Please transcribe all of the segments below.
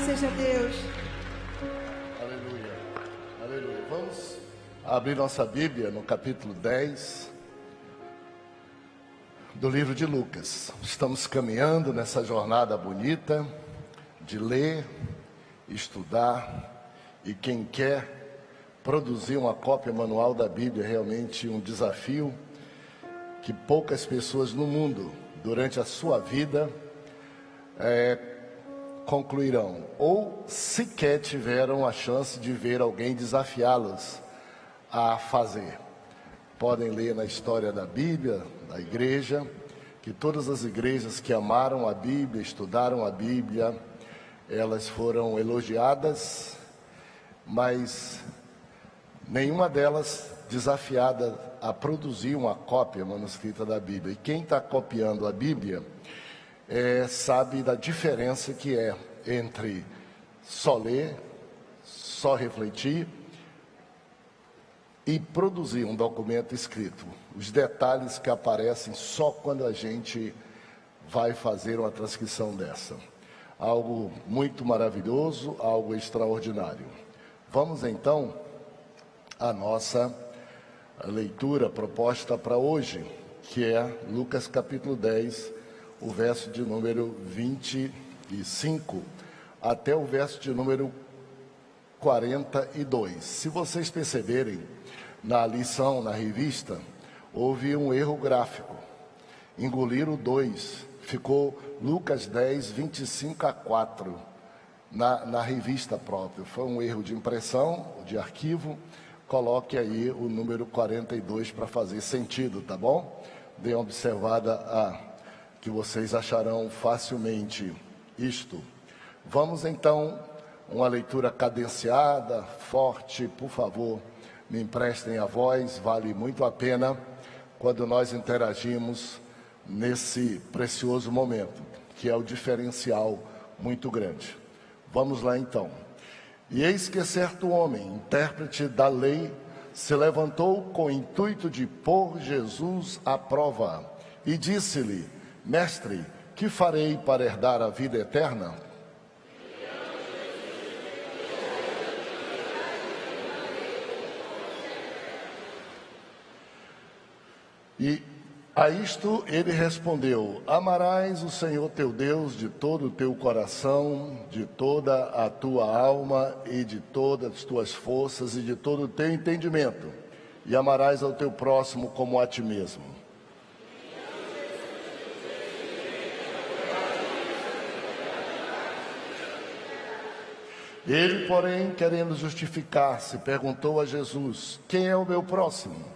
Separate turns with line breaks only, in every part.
seja Deus.
Aleluia, aleluia. Vamos abrir nossa Bíblia no capítulo 10 do livro de Lucas. Estamos caminhando nessa jornada bonita de ler, estudar, e quem quer produzir uma cópia manual da Bíblia é realmente um desafio que poucas pessoas no mundo, durante a sua vida, concluirão, ou sequer tiveram a chance de ver alguém desafiá-los a fazer. Podem ler na história da Bíblia, da igreja, que todas as igrejas que amaram a Bíblia, estudaram a Bíblia, elas foram elogiadas, mas nenhuma delas desafiada a produzir uma cópia manuscrita da Bíblia. E quem está copiando a Bíblia sabe da diferença que é entre só ler, só refletir e produzir um documento escrito. Os detalhes que aparecem só quando a gente vai fazer uma transcrição dessa. Algo muito maravilhoso, algo extraordinário. Vamos então à nossa leitura proposta para hoje, que é Lucas capítulo 10, o verso de número 25 até o verso de número 42. Se vocês perceberem, na lição, na revista, houve um erro gráfico. Engoliram 2, ficou Lucas 10, 25 a 4, na revista própria. Foi um erro de impressão, de arquivo. Coloque aí o número 42 para fazer sentido, tá bom? Dê uma observada que vocês acharão facilmente isto. Vamos então, uma leitura cadenciada, forte, por favor, me emprestem a voz, vale muito a pena quando nós interagimos nesse precioso momento, que é o diferencial muito grande. Vamos lá então. E eis que certo homem, intérprete da lei, se levantou com o intuito de pôr Jesus à prova e disse-lhe: Mestre, que farei para herdar a vida eterna? E a isto ele respondeu: Amarás o Senhor teu Deus de todo o teu coração, de toda a tua alma e de todas as tuas forças e de todo o teu entendimento, e amarás ao teu próximo como a ti mesmo. Ele, porém, querendo justificar-se, perguntou a Jesus: Quem é o meu próximo?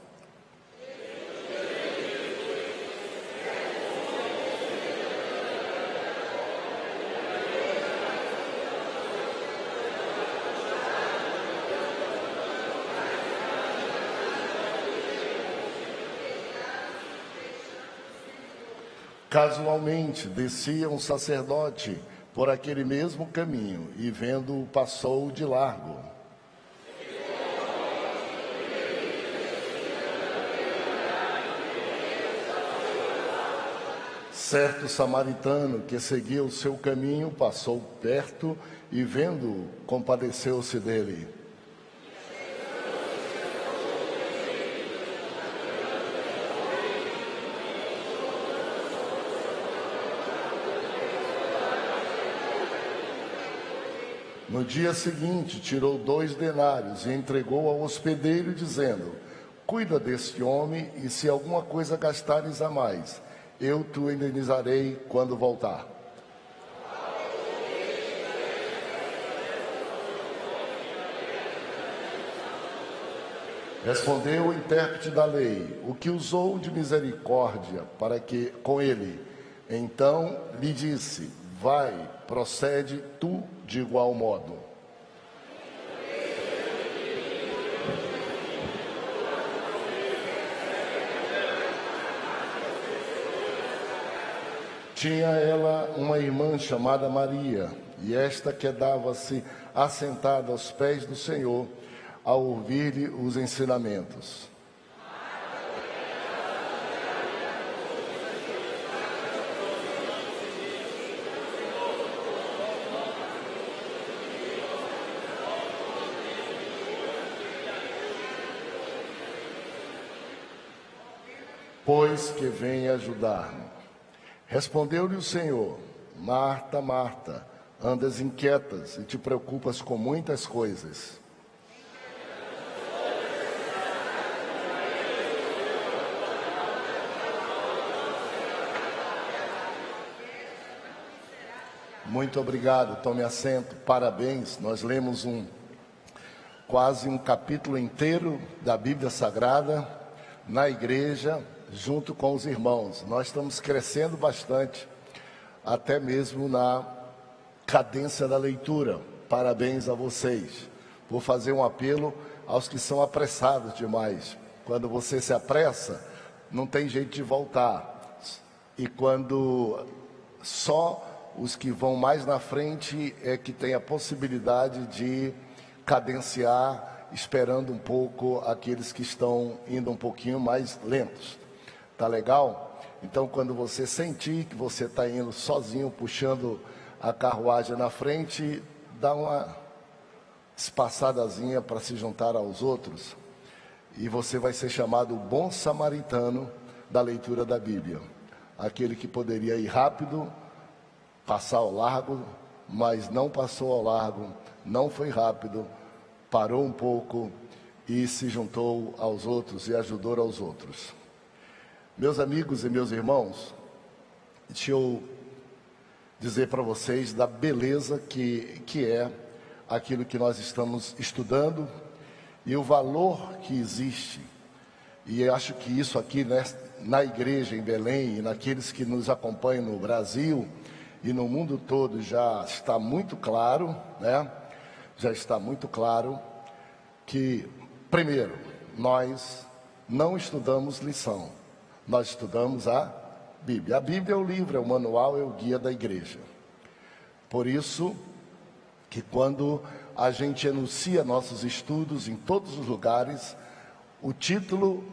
Casualmente, descia um sacerdote por aquele mesmo caminho e, vendo-o, passou de largo. Certo samaritano que seguia o seu caminho passou perto e, vendo-o, compadeceu-se dele. No dia seguinte, tirou 2 denários e entregou ao hospedeiro, dizendo: Cuida deste homem, e se alguma coisa gastares a mais, eu te indenizarei quando voltar. Respondeu o intérprete da lei: O que usou de misericórdia para que com ele? Então lhe disse: Vai, procede tu de igual modo. Tinha ela uma irmã chamada Maria, e esta quedava-se assentada aos pés do Senhor, a ouvir-lhe os ensinamentos. pois que vem ajudar-me. Respondeu-lhe o Senhor: Marta, Marta, andas inquietas e te preocupas com muitas coisas. Muito obrigado, tome assento, parabéns. Nós lemos quase um capítulo inteiro da Bíblia Sagrada na igreja, junto com os irmãos. Nós estamos crescendo bastante, até mesmo na cadência da leitura. Parabéns a vocês por fazer um apelo aos que são apressados demais. Quando você se apressa, não tem jeito de voltar. E quando só os que vão mais na frente é que tem a possibilidade de cadenciar, esperando um pouco aqueles que estão indo um pouquinho mais lentos. Tá legal? Então, quando você sentir que você está indo sozinho, puxando a carruagem na frente, dá uma espaçadazinha para se juntar aos outros. E você vai ser chamado o bom samaritano da leitura da Bíblia. Aquele que poderia ir rápido, passar ao largo, mas não passou ao largo, não foi rápido, parou um pouco e se juntou aos outros e ajudou aos outros. Meus amigos e meus irmãos, deixa eu dizer para vocês da beleza que é aquilo que nós estamos estudando e o valor que existe. E eu acho que isso aqui, né, na igreja em Belém e naqueles que nos acompanham no Brasil e no mundo todo já está muito claro, né? Já está muito claro que, primeiro, nós não estudamos lição, nós estudamos a Bíblia. A Bíblia é o livro, é o manual, é o guia da igreja. Por isso que quando a gente anuncia nossos estudos em todos os lugares, o título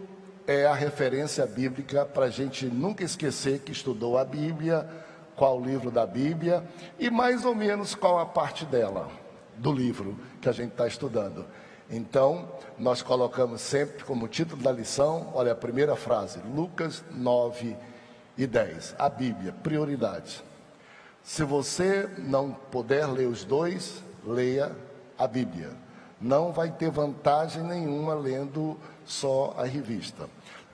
é a referência bíblica para a gente nunca esquecer que estudou a Bíblia, qual o livro da Bíblia e mais ou menos qual a parte dela, do livro que a gente está estudando. Então, nós colocamos sempre como título da lição, olha a primeira frase, Lucas 9:10, a Bíblia, prioridade. Se você não puder ler os dois, leia a Bíblia. Não vai ter vantagem nenhuma lendo só a revista.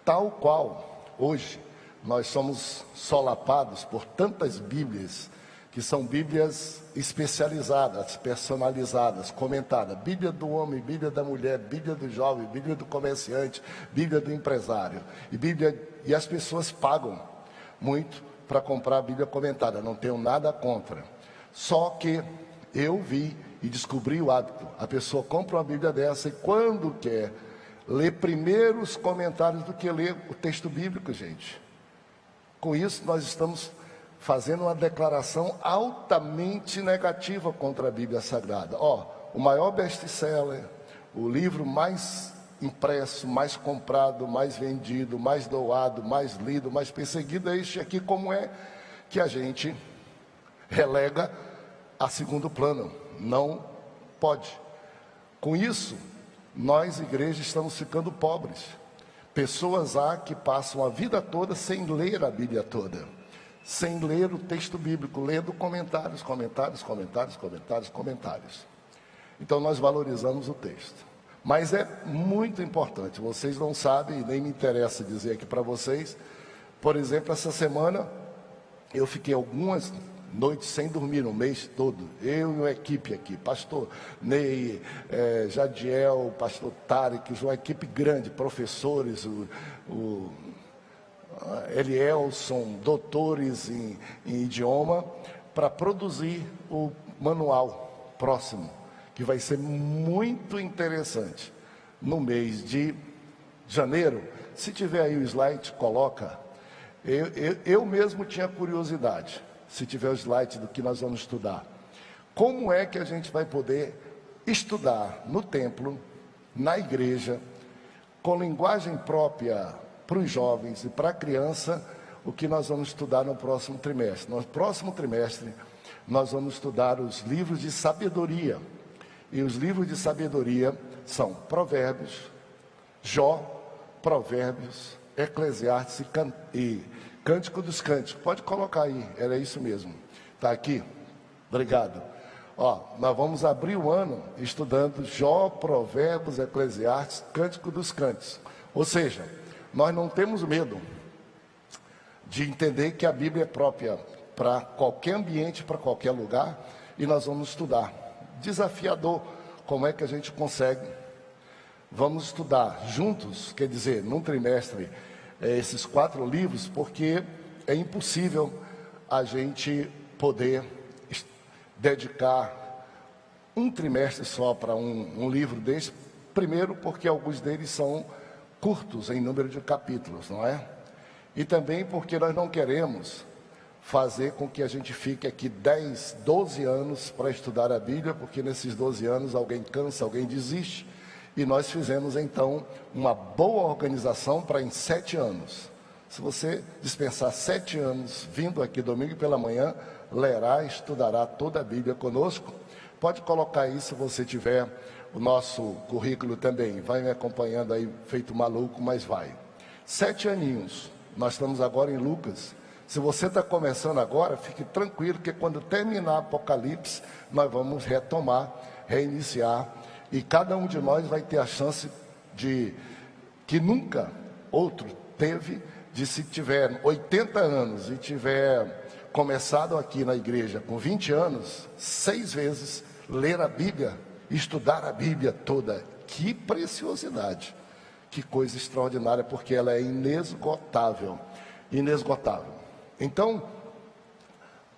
Tal qual, hoje, nós somos solapados por tantas Bíblias, que são Bíblias especializadas, personalizadas, comentadas. Bíblia do homem, Bíblia da mulher, Bíblia do jovem, Bíblia do comerciante, Bíblia do empresário. E as pessoas pagam muito para comprar a Bíblia comentada, não tenho nada contra. Só que eu vi e descobri o hábito. A pessoa compra uma Bíblia dessa e quando quer, lê primeiro os comentários do que ler o texto bíblico, gente. Com isso, nós estamos fazendo uma declaração altamente negativa contra a Bíblia Sagrada. O maior best-seller, o livro mais impresso, mais comprado, mais vendido, mais doado, mais lido, mais perseguido, é este aqui. Como é que a gente relega a segundo plano? Não pode. Com isso, nós, igreja, estamos ficando pobres. Pessoas há que passam a vida toda sem ler a Bíblia toda, sem ler o texto bíblico, lendo comentários. Então nós valorizamos o texto. Mas é muito importante, vocês não sabem, e nem me interessa dizer aqui para vocês. Por exemplo, essa semana eu fiquei algumas noites sem dormir, no mês todo, eu e uma equipe aqui, pastor Ney, Jadiel, pastor Tarek, uma equipe grande, professores, o Elielson, doutores em idioma, para produzir o manual próximo, que vai ser muito interessante, no mês de janeiro. Se tiver aí o slide, coloca. Eu mesmo tinha curiosidade, se tiver o slide do que nós vamos estudar. Como é que a gente vai poder estudar no templo, na igreja, com linguagem própria para os jovens e para a criança, o que nós vamos estudar no próximo trimestre? No próximo trimestre, nós vamos estudar os livros de sabedoria. E os livros de sabedoria são Provérbios, Jó, Provérbios, Eclesiastes e Cântico dos Cânticos. Pode colocar aí, era isso mesmo. Está aqui? Obrigado. Ó, nós vamos abrir o ano estudando Jó, Provérbios, Eclesiastes, Cântico dos Cânticos. Ou seja, nós não temos medo de entender que a Bíblia é própria para qualquer ambiente, para qualquer lugar, e nós vamos estudar. Desafiador, como é que a gente consegue? Vamos estudar juntos, quer dizer, num trimestre, esses 4 livros, porque é impossível a gente poder dedicar um trimestre só para um livro desse. Primeiro, porque alguns deles são curtos em número de capítulos, não é? E também porque nós não queremos fazer com que a gente fique aqui 10, 12 anos para estudar a Bíblia, porque nesses 12 anos alguém cansa, alguém desiste, e nós fizemos então uma boa organização para em 7 anos. Se você dispensar 7 anos, vindo aqui domingo pela manhã, lerá e estudará toda a Bíblia conosco. Pode colocar aí se você tiver o nosso currículo também, vai me acompanhando aí, feito maluco, mas vai. 7 aninhos, nós estamos agora em Lucas. Se você está começando agora, fique tranquilo, que quando terminar Apocalipse, nós vamos retomar, reiniciar, e cada um de nós vai ter a chance de, que nunca outro teve, de se tiver 80 anos e tiver começado aqui na igreja com 20 anos, 6 vezes, ler a Bíblia, estudar a Bíblia toda. Que preciosidade, que coisa extraordinária, porque ela é inesgotável, inesgotável. Então,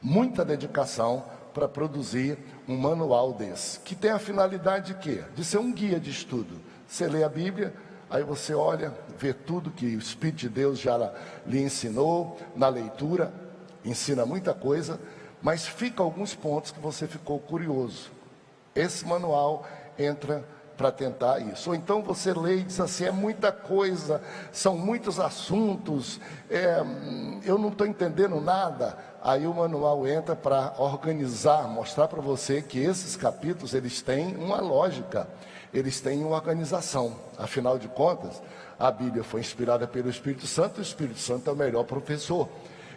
muita dedicação para produzir um manual desse, que tem a finalidade de quê? De ser um guia de estudo. Você lê a Bíblia, aí você olha, vê tudo que o Espírito de Deus já lhe ensinou na leitura, ensina muita coisa, mas fica alguns pontos que você ficou curioso. Esse manual entra para tentar isso. Ou então você lê e diz assim, é muita coisa, são muitos assuntos, eu não estou entendendo nada. Aí o manual entra para organizar, mostrar para você que esses capítulos, eles têm uma lógica, eles têm uma organização. Afinal de contas, a Bíblia foi inspirada pelo Espírito Santo, o Espírito Santo é o melhor professor.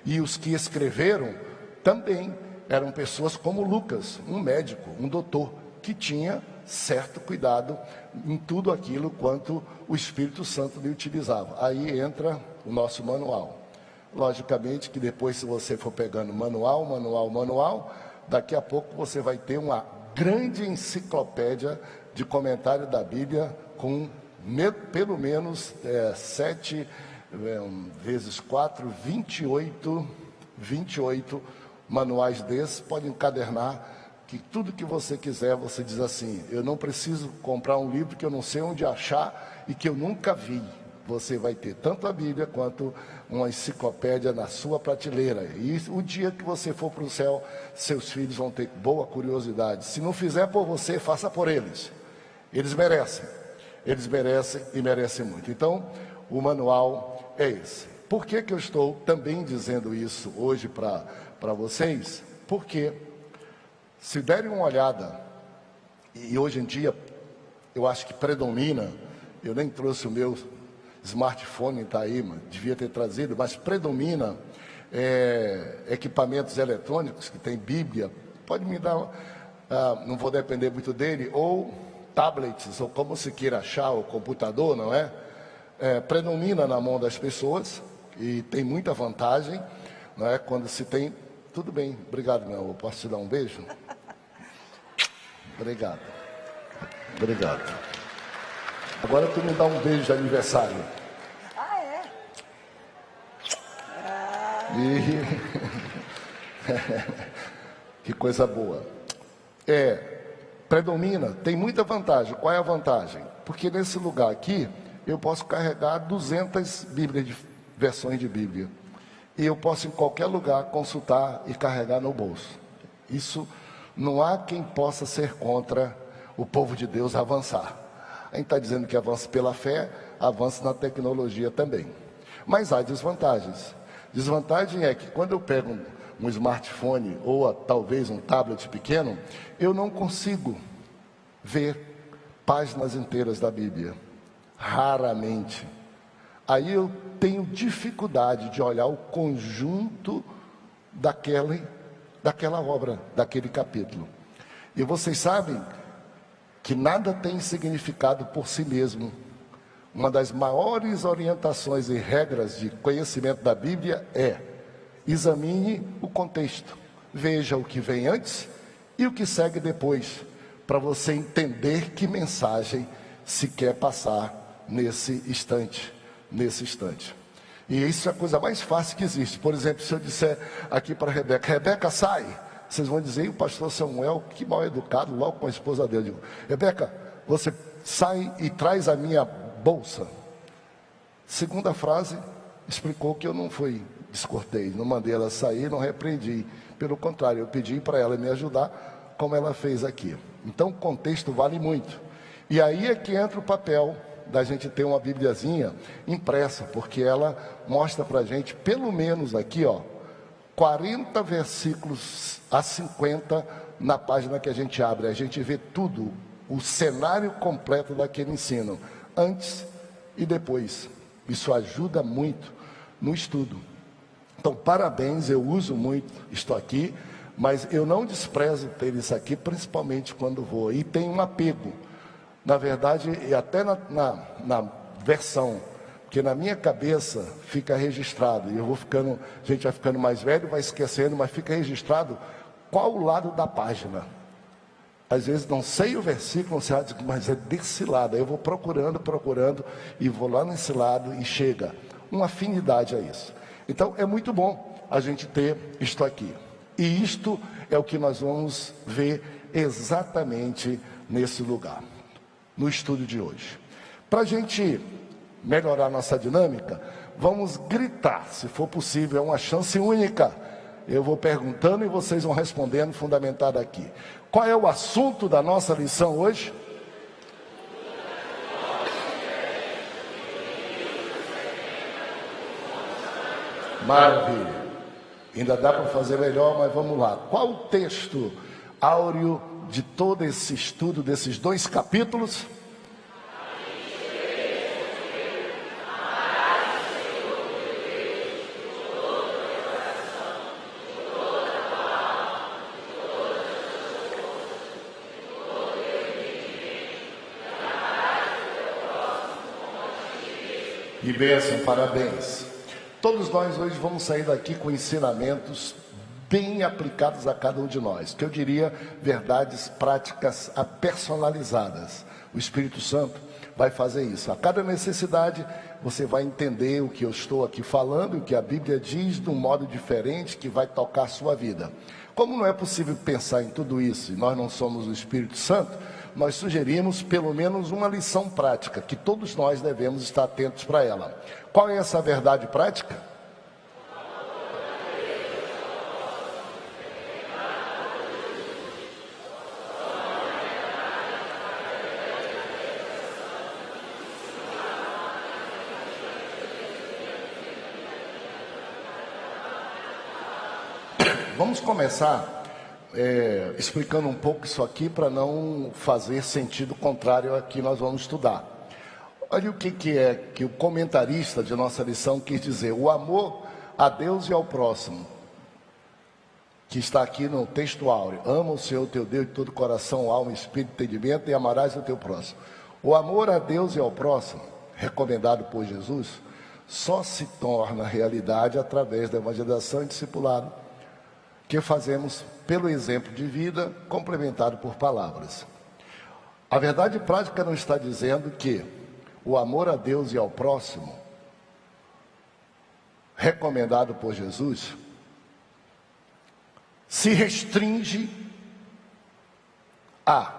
E os que escreveram também eram pessoas como Lucas, um médico, um doutor, que tinha certo cuidado em tudo aquilo quanto o Espírito Santo lhe utilizava. Aí entra o nosso manual. Logicamente que depois, se você for pegando manual, daqui a pouco você vai ter uma grande enciclopédia de comentário da Bíblia com pelo menos 7 vezes 4, 28 manuais desses. Pode encadernar, que tudo que você quiser, você diz assim, eu não preciso comprar um livro que eu não sei onde achar e que eu nunca vi. Você vai ter tanto a Bíblia quanto uma enciclopédia na sua prateleira. E o dia que você for para o céu, seus filhos vão ter boa curiosidade. Se não fizer por você, faça por eles. Eles merecem e merecem muito. Então, o manual é esse. Por que eu estou também dizendo isso hoje para vocês? Porque, se derem uma olhada, e hoje em dia, eu acho que predomina, eu nem trouxe o meu smartphone, está aí, devia ter trazido, mas predomina equipamentos eletrônicos que tem Bíblia, pode me dar, não vou depender muito dele, ou tablets, ou como se queira achar, o computador, não é? Predomina na mão das pessoas, e tem muita vantagem, não é? Quando se tem, tudo bem, obrigado, meu amor, posso te dar um beijo? Obrigado. Agora tu me dá um beijo de aniversário.
Ah, é?
Que coisa boa. Predomina, tem muita vantagem. Qual é a vantagem? Porque nesse lugar aqui, eu posso carregar 200 Bíblias, versões de Bíblia. E eu posso em qualquer lugar consultar e carregar no bolso. Isso, não há quem possa ser contra o povo de Deus avançar. A gente está dizendo que avança pela fé, avança na tecnologia também. Mas há desvantagens. Desvantagem é que quando eu pego um smartphone ou talvez um tablet pequeno, eu não consigo ver páginas inteiras da Bíblia. Raramente. aí eu tenho dificuldade de olhar o conjunto daquela obra, daquele capítulo. E vocês sabem que nada tem significado por si mesmo. Uma das maiores orientações e regras de conhecimento da Bíblia é: examine o contexto, veja o que vem antes e o que segue depois, para você entender que mensagem se quer passar nesse instante. E isso é a coisa mais fácil que existe. Por exemplo, se eu disser aqui para Rebeca: Rebeca, sai, vocês vão dizer: e o pastor Samuel, que mal educado, logo com a esposa dele. Eu digo: Rebeca, você sai e traz a minha bolsa. Segunda frase explicou que eu não fui descortês, não mandei ela sair, não repreendi. Pelo contrário, eu pedi para ela me ajudar, como ela fez aqui. Então, o contexto vale muito. E aí é que entra o papel da gente ter uma bibliazinha impressa, porque ela mostra para a gente, pelo menos aqui, 40 versículos a 50 na página que a gente abre. A gente vê tudo, o cenário completo daquele ensino, antes e depois. Isso ajuda muito no estudo. Então, parabéns, eu uso muito isto aqui, mas eu não desprezo ter isso aqui, principalmente quando vou. E tem um apego, na verdade, e até na versão, porque na minha cabeça fica registrado, e a gente vai ficando mais velho, vai esquecendo, mas fica registrado qual o lado da página. Às vezes não sei o versículo, mas é desse lado. Aí eu vou procurando, e vou lá nesse lado e chega. Uma afinidade a isso. Então é muito bom a gente ter isto aqui. E isto é o que nós vamos ver exatamente nesse lugar, no estudo de hoje. Para a gente melhorar nossa dinâmica, vamos gritar, se for possível, é uma chance única. Eu vou perguntando e vocês vão respondendo, fundamentado aqui. Qual é o assunto da nossa lição hoje? Maravilha. Ainda dá para fazer melhor, mas vamos lá. Qual o texto áureo de todo esse estudo, desses 2 capítulos? E bênção, parabéns. Todos nós hoje vamos sair daqui com ensinamentos bem aplicados a cada um de nós, que eu diria verdades práticas personalizadas. O Espírito Santo vai fazer isso. A cada necessidade você vai entender o que eu estou aqui falando, o que a Bíblia diz de um modo diferente que vai tocar a sua vida. Como não é possível pensar em tudo isso e nós não somos o Espírito Santo, nós sugerimos pelo menos uma lição prática, que todos nós devemos estar atentos para ela. Qual é essa verdade prática? Vamos começar explicando um pouco isso aqui para não fazer sentido contrário ao que nós vamos estudar. Olha o que é que o comentarista de nossa lição quis dizer: o amor a Deus e ao próximo, que está aqui no texto áureo. Ama o Senhor teu Deus de todo coração, alma, espírito, entendimento, e amarás o teu próximo. O amor a Deus e ao próximo, recomendado por Jesus, só se torna realidade através da evangelização e discipulado, que fazemos pelo exemplo de vida, complementado por palavras. A verdade prática não está dizendo que o amor a Deus e ao próximo, recomendado por Jesus, se restringe a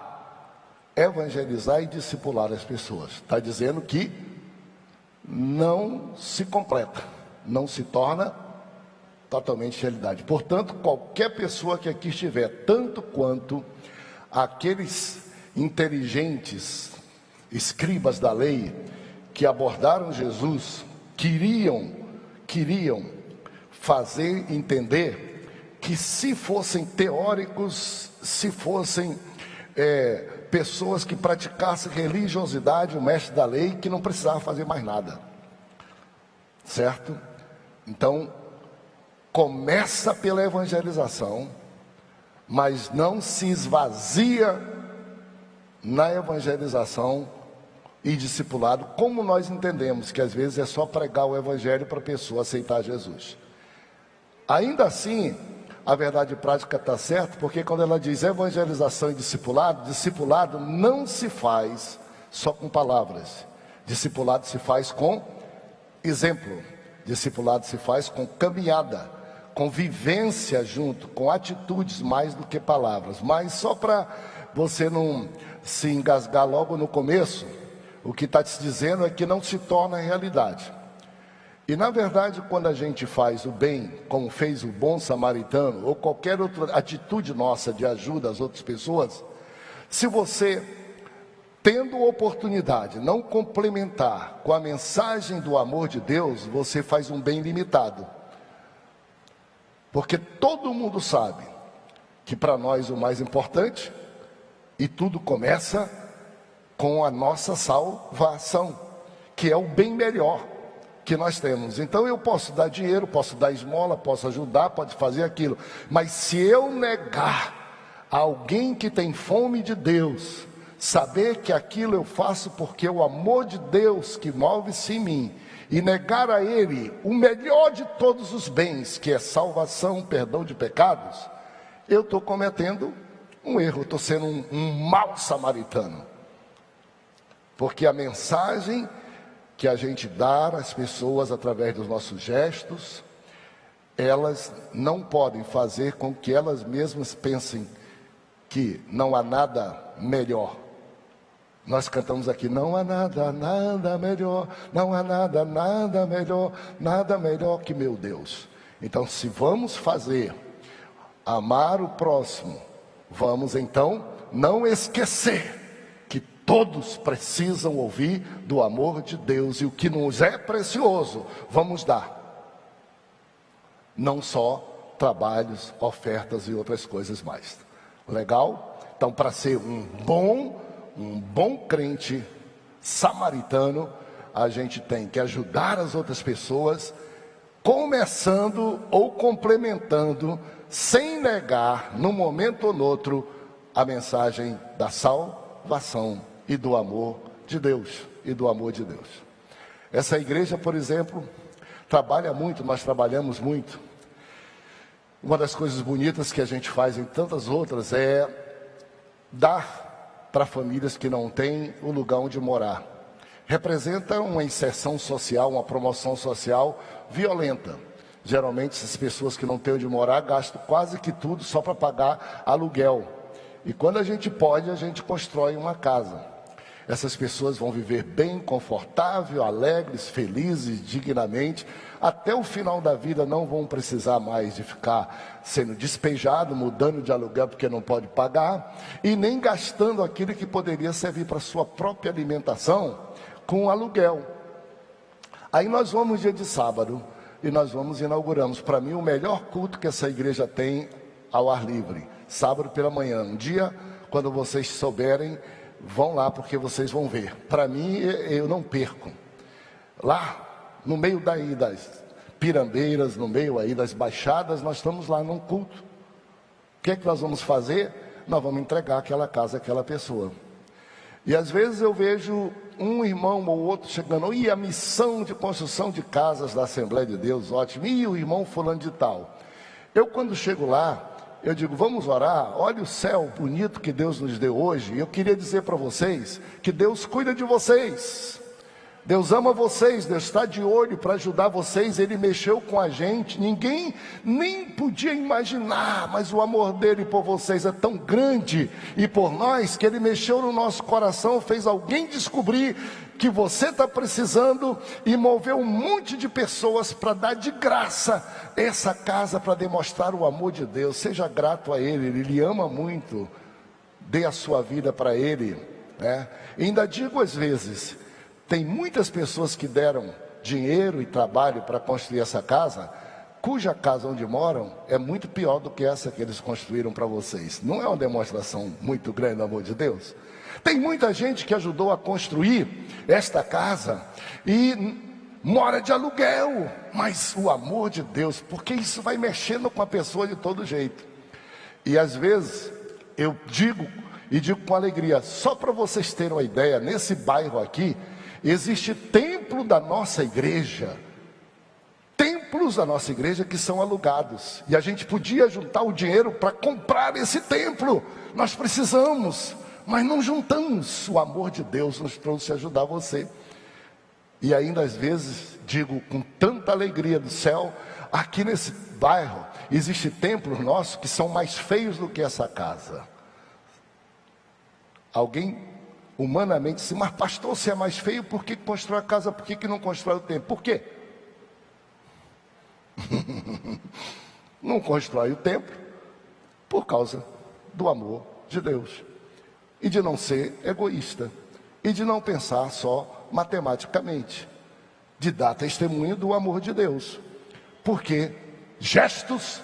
evangelizar e discipular as pessoas. Está dizendo que não se completa, não se torna totalmente realidade. Portanto, qualquer pessoa que aqui estiver, tanto quanto aqueles inteligentes escribas da lei que abordaram Jesus, queriam fazer entender que, se fossem teóricos, se fossem pessoas que praticassem religiosidade, o mestre da lei, que não precisava fazer mais nada. certo? Então, começa pela evangelização, mas não se esvazia na evangelização e discipulado, como nós entendemos, que às vezes é só pregar o evangelho para a pessoa aceitar Jesus. Ainda assim, a verdade prática está certa, porque quando ela diz evangelização e discipulado, discipulado não se faz só com palavras. Discipulado se faz com exemplo. Discipulado se faz com caminhada, com vivência junto, com atitudes mais do que palavras. Mas só para você não se engasgar logo no começo, o que está te dizendo é que não se torna realidade. E na verdade, quando a gente faz o bem, como fez o bom samaritano, ou qualquer outra atitude nossa de ajuda às outras pessoas, se você, tendo oportunidade, não complementar com a mensagem do amor de Deus, você faz um bem limitado. Porque todo mundo sabe que para nós o mais importante, e tudo começa com a nossa salvação, que é o bem melhor que nós temos. Então eu posso dar dinheiro, posso dar esmola, posso ajudar, pode fazer aquilo, mas se eu negar a alguém que tem fome de Deus, saber que aquilo eu faço porque o amor de Deus que move-se em mim, e negar a Ele o melhor de todos os bens, que é salvação, perdão de pecados, eu estou cometendo um erro, estou sendo um mau samaritano. Porque a mensagem que a gente dá às pessoas através dos nossos gestos, elas não podem fazer com que elas mesmas pensem que não há nada melhor. Nós cantamos aqui, não há nada, nada melhor, não há nada, nada melhor que meu Deus. Então, se vamos fazer, amar o próximo, vamos então não esquecer que todos precisam ouvir do amor de Deus, e o que nos é precioso, vamos dar. Não só trabalhos, ofertas e outras coisas mais. Legal? Então, para ser um bom crente samaritano, a gente tem que ajudar as outras pessoas, começando ou complementando, sem negar, num momento ou no outro, a mensagem da salvação e do amor de Deus, Essa igreja, por exemplo, trabalha muito, nós trabalhamos muito. Uma das coisas bonitas que a gente faz em tantas outras é dar para famílias que não têm o lugar onde morar. Representa uma inserção social, uma promoção social violenta. Geralmente, essas pessoas que não têm onde morar gastam quase que tudo só para pagar aluguel. E quando a gente pode, a gente constrói uma casa. Essas pessoas vão viver bem, confortável, alegres, felizes, dignamente. Até o final da vida não vão precisar mais de ficar sendo despejado, mudando de aluguel porque não pode pagar, e nem gastando aquilo que poderia servir para sua própria alimentação com aluguel. Aí nós vamos dia de sábado e nós inauguramos, para mim, o melhor culto que essa igreja tem ao ar livre. Sábado pela manhã, um dia, quando vocês souberem, vão lá porque vocês vão ver. Para mim, eu não perco. Lá, no meio daí das Pirambeiras, no meio aí das Baixadas, nós estamos lá num culto. O que é que nós vamos fazer? Nós vamos entregar aquela casa àquela pessoa. E às vezes eu vejo um irmão ou outro chegando, e a missão de construção de casas da Assembleia de Deus, ótimo, e o irmão fulano de tal. Eu, quando chego lá, eu digo, vamos orar, olha o céu bonito que Deus nos deu hoje. E eu queria dizer para vocês que Deus cuida de vocês, Deus ama vocês, Deus está de olho para ajudar vocês. Ele mexeu com a gente, ninguém nem podia imaginar, mas o amor dele por vocês é tão grande, e por nós, que ele mexeu no nosso coração, fez alguém descobrir que você está precisando, e moveu um monte de pessoas para dar de graça essa casa, para demonstrar o amor de Deus. Seja grato a Ele, Ele lhe ama muito, dê a sua vida para Ele, né? E ainda digo às vezes, tem muitas pessoas que deram dinheiro e trabalho para construir essa casa, cuja casa onde moram é muito pior do que essa que eles construíram para vocês. Não é uma demonstração muito grande do amor de Deus? Tem muita gente que ajudou a construir esta casa e mora de aluguel, mas o amor de Deus, porque isso vai mexendo com a pessoa de todo jeito. E às vezes eu digo com alegria, só para vocês terem uma ideia, nesse bairro aqui existe templo da nossa igreja, templos da nossa igreja que são alugados, e a gente podia juntar o dinheiro para comprar esse templo. Nós precisamos, mas não juntamos. O amor de Deus nos trouxe ajudar você. E ainda às vezes digo com tanta alegria do céu, aqui nesse bairro existe templos nossos que são mais feios do que essa casa. Alguém humanamente disse, mas pastor, se é mais feio, por que constrói a casa? Por que não constrói o templo? Por quê? Não constrói o templo por causa do amor de Deus, e de não ser egoísta, e de não pensar só matematicamente, de dar testemunho do amor de Deus, porque gestos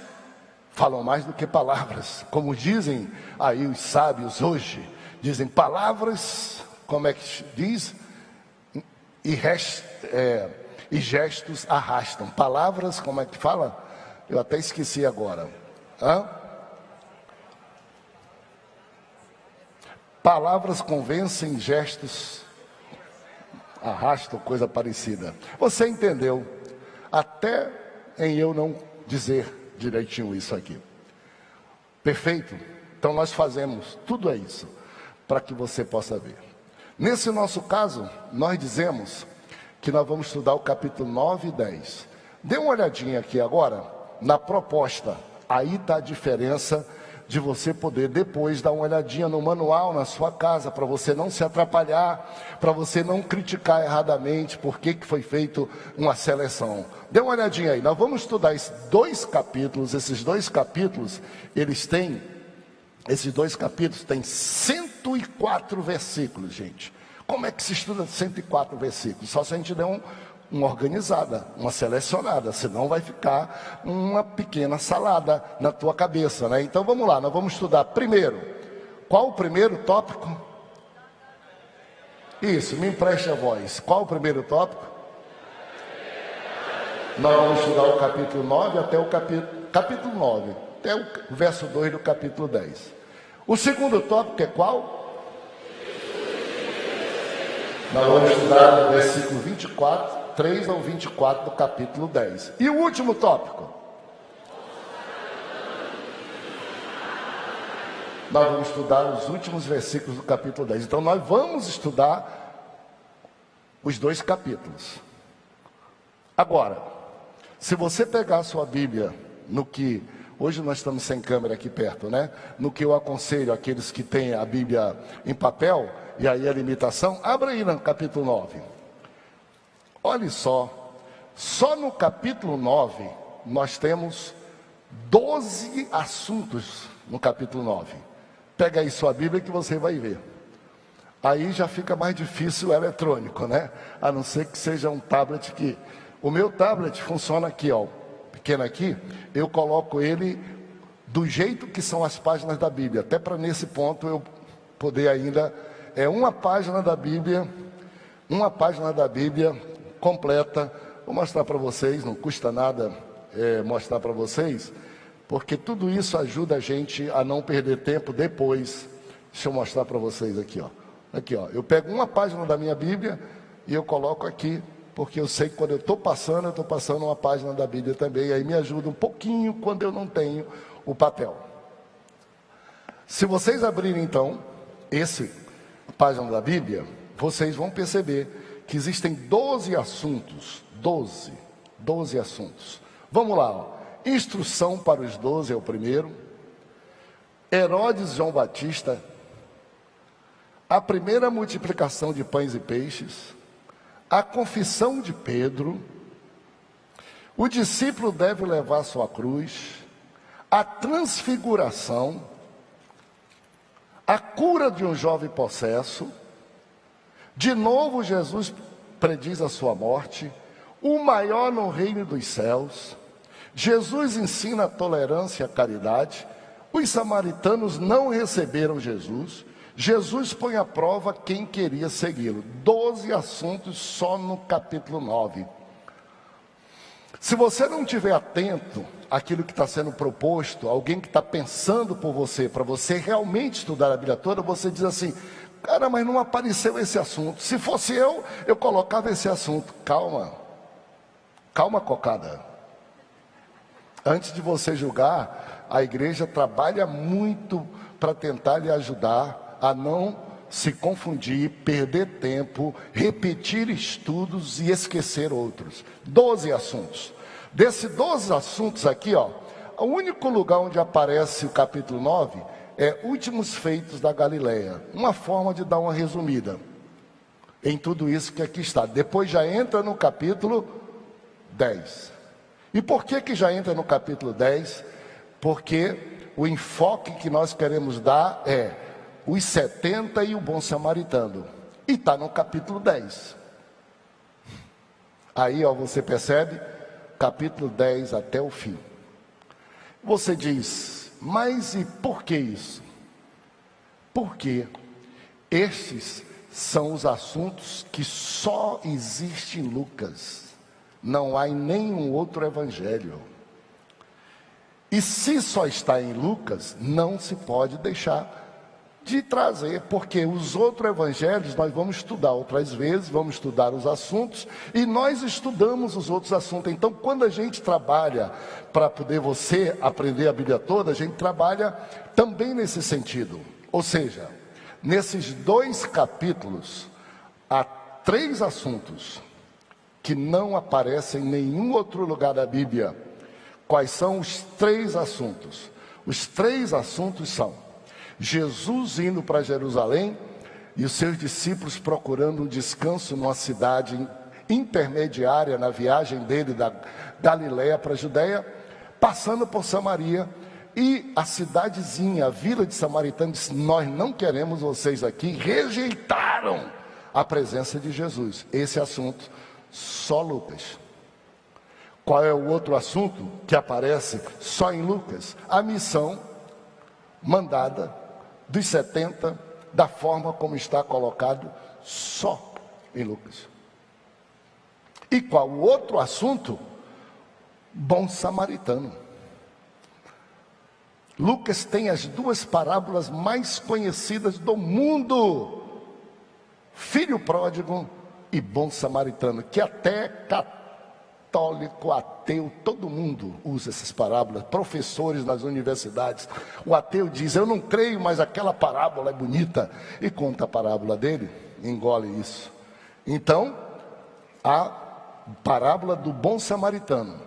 falam mais do que palavras, como dizem aí os sábios hoje, dizem palavras, como é que diz? E gestos arrastam. Palavras, como é que fala? Eu até esqueci agora. Palavras convencem, gestos arrastam, coisa parecida. Você entendeu? Até em eu não dizer direitinho isso aqui. Perfeito? Então nós fazemos tudo isso para que você possa ver. Nesse nosso caso, nós dizemos que nós vamos estudar o capítulo 9 e 10. Dê uma olhadinha aqui agora na proposta. Aí está a diferença de você poder depois dar uma olhadinha no manual na sua casa, para você não se atrapalhar, para você não criticar erradamente por que foi feito uma seleção. Dê uma olhadinha aí. Nós vamos estudar esses dois capítulos. Esses dois capítulos têm 104 versículos, gente. Como é que se estuda 104 versículos? Só se a gente der uma organizada, uma selecionada, senão vai ficar uma pequena salada na tua cabeça, né? Então vamos lá, nós vamos estudar primeiro. Qual o primeiro tópico? Isso, me empreste a voz. Qual o primeiro tópico? Nós vamos estudar o capítulo 9 até o capítulo 9, até o verso 2 do capítulo 10. O segundo tópico é qual? Nós vamos estudar do versículo 24, 3 ao 24 do capítulo 10. E o último tópico? Nós vamos estudar os últimos versículos do capítulo 10. Então nós vamos estudar os dois capítulos. Agora, se você pegar a sua Bíblia, no que... Hoje nós estamos sem câmera aqui perto, né? No que eu aconselho aqueles que têm a Bíblia em papel, e aí a limitação, abra aí no capítulo 9. Olhe só no capítulo 9, nós temos 12 assuntos no capítulo 9. Pega aí sua Bíblia que você vai ver. Aí já fica mais difícil o eletrônico, né? A não ser que seja um tablet que... O meu tablet funciona aqui, ó. Pequeno aqui, eu coloco ele do jeito que são as páginas da Bíblia, até para nesse ponto eu poder ainda, uma página da Bíblia completa. Vou mostrar para vocês, não custa nada mostrar para vocês, porque tudo isso ajuda a gente a não perder tempo depois. Deixa eu mostrar para vocês aqui, ó. Aqui, ó, eu pego uma página da minha Bíblia e eu coloco aqui, porque eu sei que quando eu estou passando uma página da Bíblia também, aí me ajuda um pouquinho quando eu não tenho o papel. Se vocês abrirem então, página da Bíblia, vocês vão perceber que existem 12 assuntos, 12 assuntos. Vamos lá, ó. Instrução para os 12 é o primeiro. Herodes João Batista, a primeira multiplicação de pães e peixes, a confissão de Pedro, o discípulo deve levar sua cruz, a transfiguração, a cura de um jovem possesso, de novo Jesus prediz a sua morte, o maior no reino dos céus, Jesus ensina a tolerância e a caridade, os samaritanos não receberam Jesus, Jesus põe à prova quem queria segui-lo. 12 assuntos só no capítulo 9. Se você não estiver atento àquilo que está sendo proposto, alguém que está pensando por você, para você realmente estudar a Bíblia toda, você diz assim: cara, mas não apareceu esse assunto. Se fosse eu colocava esse assunto. Calma, calma, cocada. Antes de você julgar, a igreja trabalha muito para tentar lhe ajudar a não se confundir, perder tempo, repetir estudos e esquecer outros. 12 assuntos. Desses 12 assuntos aqui, ó, o único lugar onde aparece o capítulo 9 é Últimos Feitos da Galileia. Uma forma de dar uma resumida em tudo isso que aqui está. Depois já entra no capítulo 10. E por que já entra no capítulo 10? Porque o enfoque que nós queremos dar é os 70 e o bom samaritano. E está no capítulo 10. Aí, ó, você percebe? Capítulo 10 até o fim. Você diz: mas e por que isso? Porque estes são os assuntos que só existem em Lucas. Não há em nenhum outro evangelho. E se só está em Lucas, não se pode deixar de trazer, porque os outros evangelhos nós vamos estudar outras vezes, vamos estudar os assuntos, e nós estudamos os outros assuntos. Então, quando a gente trabalha para poder você aprender a Bíblia toda, a gente trabalha também nesse sentido. Ou seja, nesses 2 capítulos, há 3 assuntos que não aparecem em nenhum outro lugar da Bíblia. Quais são os 3 assuntos? Os 3 assuntos são Jesus indo para Jerusalém e os seus discípulos procurando um descanso numa cidade intermediária na viagem dele da Galileia para a Judéia, passando por Samaria, e a cidadezinha, a vila de Samaritano disse: nós não queremos vocês aqui. Rejeitaram a presença de Jesus. Esse assunto só Lucas. Qual é o outro assunto que aparece só em Lucas? A missão mandada dos 70, da forma como está colocado só em Lucas. E qual o outro assunto? Bom samaritano. Lucas tem as 2 parábolas mais conhecidas do mundo: filho pródigo e bom samaritano, que até católico, ateu, todo mundo usa essas parábolas. Professores nas universidades, o ateu diz: eu não creio, mas aquela parábola é bonita, e conta a parábola dele, engole isso. Então, a parábola do bom samaritano.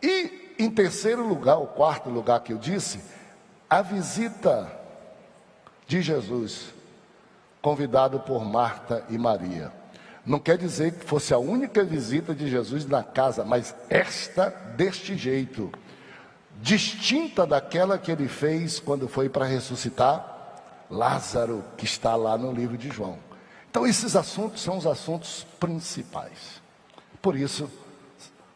E em terceiro lugar, o quarto lugar que eu disse, a visita de Jesus, convidado por Marta e Maria. Não quer dizer que fosse a única visita de Jesus na casa, mas esta deste jeito, distinta daquela que ele fez quando foi para ressuscitar Lázaro, que está lá no livro de João. Então esses assuntos são os assuntos principais. Por isso,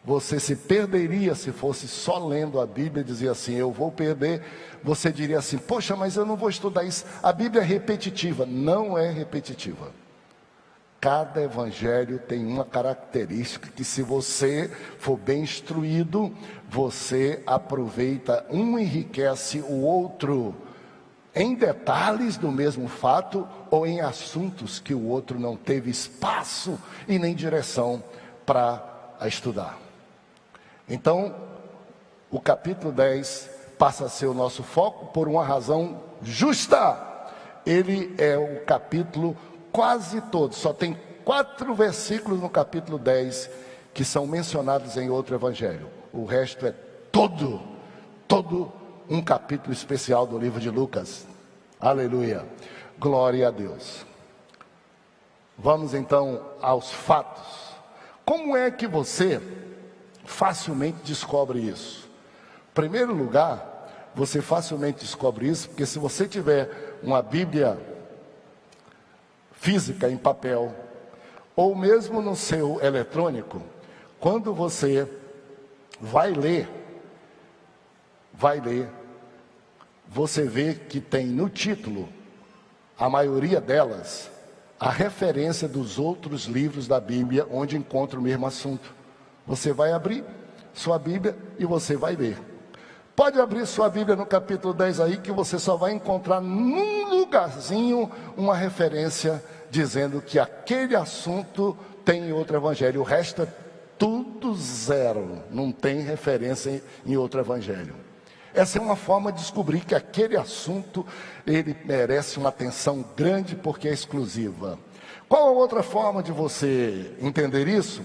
você se perderia se fosse só lendo a Bíblia e dizer assim: eu vou perder. Você diria assim: poxa, mas eu não vou estudar isso. A Bíblia é repetitiva. Não é repetitiva. Cada evangelho tem uma característica que, se você for bem instruído, você aproveita, um enriquece o outro, em detalhes do mesmo fato ou em assuntos que o outro não teve espaço e nem direção para estudar. Então, o capítulo 10 passa a ser o nosso foco por uma razão justa. Ele é o capítulo quase todo, só tem 4 versículos no capítulo 10 que são mencionados em outro evangelho. O resto é todo um capítulo especial do livro de Lucas. Aleluia, glória a Deus. Vamos então aos fatos. Como é que você facilmente descobre isso? Em primeiro lugar, você facilmente descobre isso porque, se você tiver uma Bíblia física em papel, ou mesmo no seu eletrônico, quando você vai ler, você vê que tem no título, a maioria delas, a referência dos outros livros da Bíblia onde encontra o mesmo assunto. Você vai abrir, sua Bíblia e você vai ver. Pode abrir sua Bíblia no capítulo 10 aí, que você só vai encontrar num lugarzinho uma referência dizendo que aquele assunto tem em outro evangelho. O resto é tudo zero, não tem referência em outro evangelho. Essa é uma forma de descobrir que aquele assunto, ele merece uma atenção grande porque é exclusiva. Qual a outra forma de você entender isso?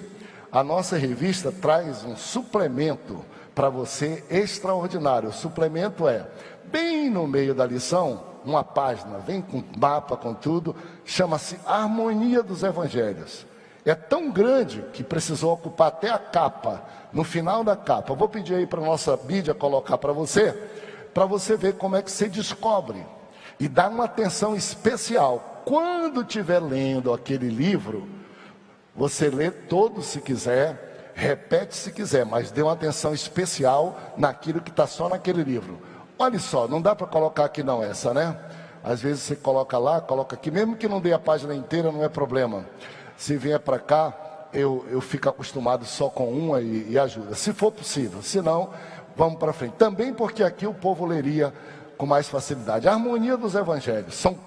A nossa revista traz um suplemento para você extraordinário. O suplemento é, bem no meio da lição, uma página, vem com mapa, com tudo, chama-se Harmonia dos Evangelhos. É tão grande que precisou ocupar até a capa, no final da capa. Eu vou pedir aí para a nossa mídia colocar para você ver como é que você descobre. E dá uma atenção especial. Quando estiver lendo aquele livro, você lê todo se quiser, repete se quiser, mas dê uma atenção especial naquilo que está só naquele livro. Olha só, não dá para colocar aqui não essa, né? Às vezes você coloca lá, coloca aqui, mesmo que não dê a página inteira, não é problema. Se vier para cá, eu fico acostumado só com uma e ajuda, se for possível. Se não, vamos para frente. Também porque aqui o povo leria com mais facilidade. A Harmonia dos Evangelhos. São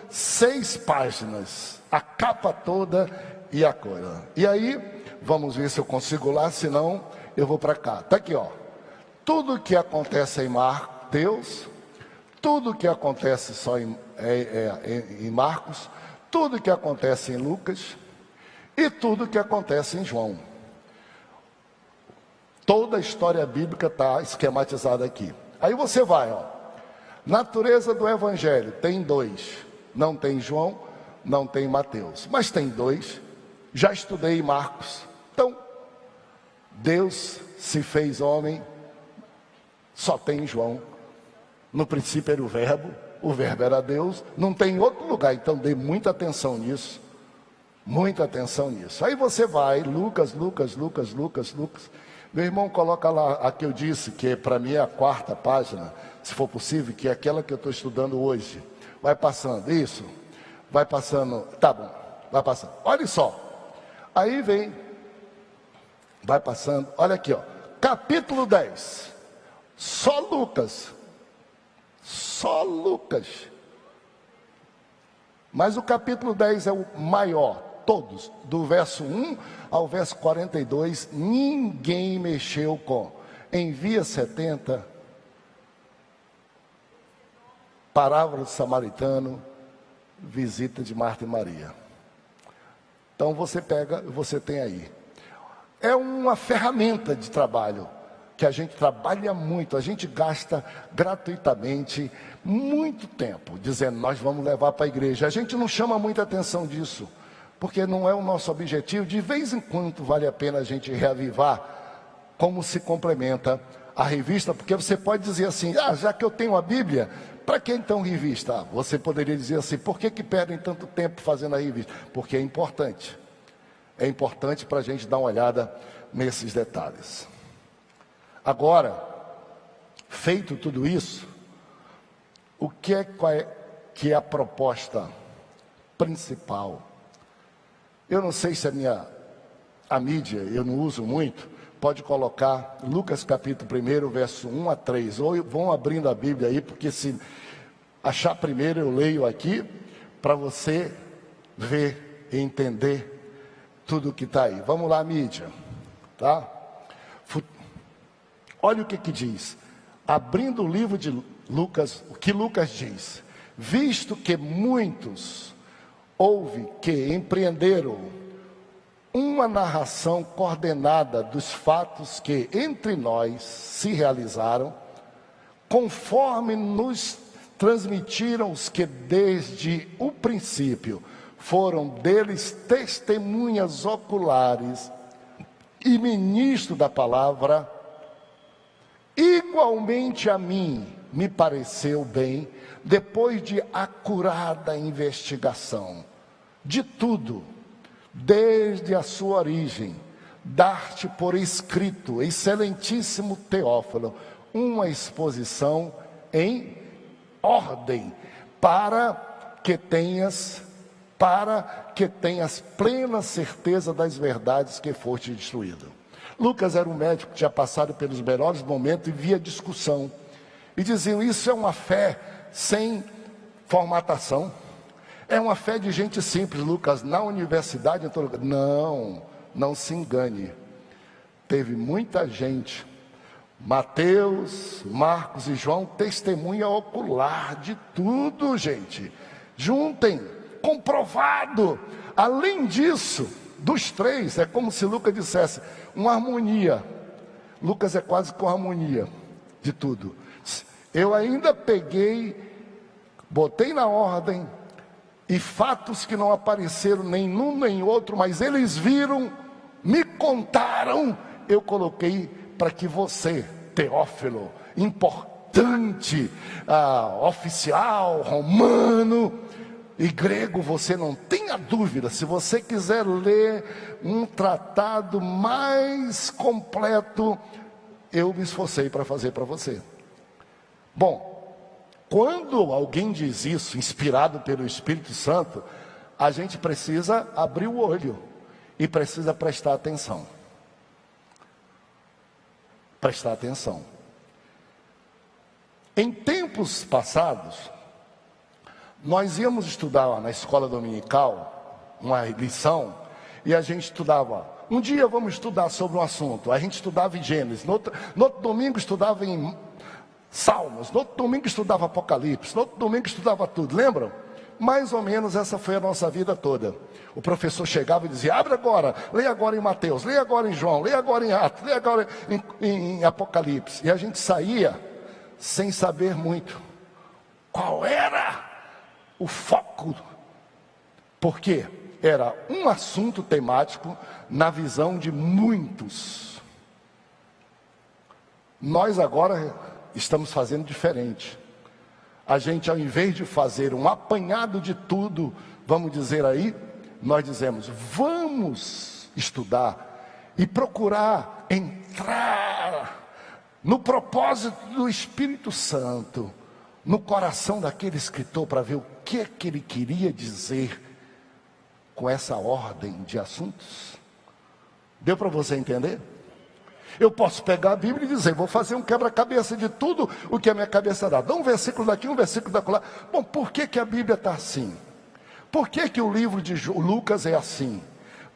6 páginas. A capa toda e a coisa. E aí, vamos ver se eu consigo lá, senão eu vou para cá. Está aqui, ó. Tudo que acontece em Mateus, tudo que acontece só em Marcos, tudo que acontece em Lucas e tudo que acontece em João. Toda a história bíblica está esquematizada aqui. Aí você vai, ó. Natureza do Evangelho, tem 2. Não tem João, não tem Mateus. Mas tem 2. Já estudei Marcos. Então, Deus se fez homem, só tem João. No princípio era o verbo era Deus, não tem outro lugar. Então dê muita atenção nisso. Muita atenção nisso. Aí você vai, Lucas. Meu irmão coloca lá a que eu disse, que para mim é a 4ª página, se for possível, que é aquela que eu estou estudando hoje. Vai passando, isso. Vai passando, tá bom, vai passando. Olha só. Aí vem, vai passando, olha aqui, ó. Capítulo 10. Só Lucas. Mas o capítulo 10 é o maior. Todos, do verso 1 ao verso 42, ninguém mexeu com envia 70, parábola do samaritano, visita de Marta e Maria. Então você pega, você tem aí. É uma ferramenta de trabalho, que a gente trabalha muito, a gente gasta gratuitamente muito tempo, dizendo, nós vamos levar para a igreja. A gente não chama muita atenção disso, porque não é o nosso objetivo. De vez em quando vale a pena a gente reavivar como se complementa a revista, porque você pode dizer assim, já que eu tenho a Bíblia, para que então revista? Você poderia dizer assim, por que perdem tanto tempo fazendo a revista? Porque é importante para a gente dar uma olhada nesses detalhes. Agora, feito tudo isso, o que é a proposta principal? Eu não sei se a mídia, eu não uso muito, pode colocar Lucas capítulo 1, verso 1 a 3, ou vão abrindo a Bíblia aí, porque se achar primeiro eu leio aqui, para você ver e entender tudo que está aí. Vamos lá, mídia, tá? Olha o que diz, abrindo o livro de Lucas, o que Lucas diz, visto que muitos houve que empreenderam uma narração coordenada dos fatos que entre nós se realizaram, conforme nos transmitiram os que desde o princípio foram deles testemunhas oculares e ministro da palavra, igualmente a mim me pareceu bem, depois de acurada investigação de tudo, desde a sua origem, dar-te por escrito, excelentíssimo Teófilo, uma exposição em ordem, para que tenhas plena certeza das verdades que foste instruído. Lucas era um médico que tinha passado pelos melhores momentos e via discussão. E diziam, isso é uma fé sem formatação. É uma fé de gente simples, Lucas, na universidade, em todo lugar. Não, não se engane. Teve muita gente, Mateus, Marcos e João, testemunha ocular de tudo, gente. Juntem, comprovado. Além disso, dos três, é como se Lucas dissesse, uma harmonia. Lucas é quase com harmonia de tudo. Eu ainda peguei, botei na ordem, e fatos que não apareceram nem num nem outro, mas eles viram, me contaram, eu coloquei para que você, Teófilo, importante, oficial, romano e grego, você não tenha dúvida, se você quiser ler um tratado mais completo, eu me esforcei para fazer para você. Bom, quando alguém diz isso, inspirado pelo Espírito Santo, a gente precisa abrir o olho e precisa prestar atenção. Prestar atenção. Em tempos passados, nós íamos estudar na escola dominical, uma lição, e a gente estudava. Um dia vamos estudar sobre um assunto, a gente estudava em Gênesis, no outro domingo estudava em Salmos, no outro domingo estudava Apocalipse, no outro domingo estudava tudo, lembram? Mais ou menos essa foi a nossa vida toda. O professor chegava e dizia, abre agora, leia agora em Mateus, leia agora em João, leia agora em Atos, leia agora em Apocalipse. E a gente saía sem saber muito qual era o foco. Por quê? Era um assunto temático na visão de muitos. Nós agora estamos fazendo diferente. A gente, ao invés de fazer um apanhado de tudo, vamos dizer aí, nós dizemos, vamos estudar e procurar entrar no propósito do Espírito Santo, no coração daquele escritor, para ver o que é que ele queria dizer com essa ordem de assuntos. Deu para você entender? Eu posso pegar a Bíblia e dizer, vou fazer um quebra-cabeça de tudo o que a minha cabeça dá. Dá um versículo daqui, um versículo daquela. Bom, por que a Bíblia está assim? Por que o livro de Lucas é assim?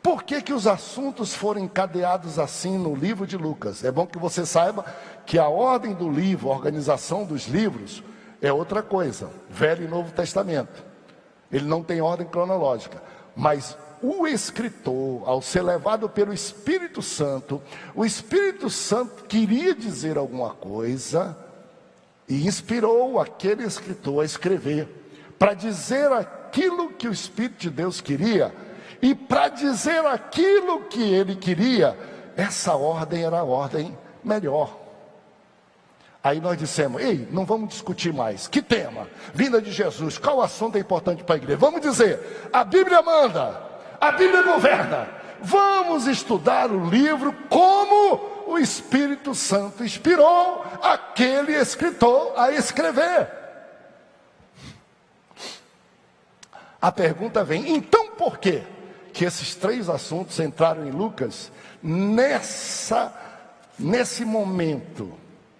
Por que os assuntos foram encadeados assim no livro de Lucas? É bom que você saiba que a ordem do livro, a organização dos livros, é outra coisa. Velho e Novo Testamento. Ele não tem ordem cronológica. Mas o escritor, ao ser levado pelo Espírito Santo, o Espírito Santo queria dizer alguma coisa e inspirou aquele escritor a escrever, para dizer aquilo que o Espírito de Deus queria, e para dizer aquilo que ele queria, essa ordem era a ordem melhor. Aí nós dissemos, ei, não vamos discutir mais, que tema? Vinda de Jesus, qual assunto é importante para a igreja? Vamos dizer, a Bíblia manda, a Bíblia governa. Vamos estudar o livro como o Espírito Santo inspirou aquele escritor a escrever. A pergunta vem, então por quê que esses três assuntos entraram em Lucas nesse momento?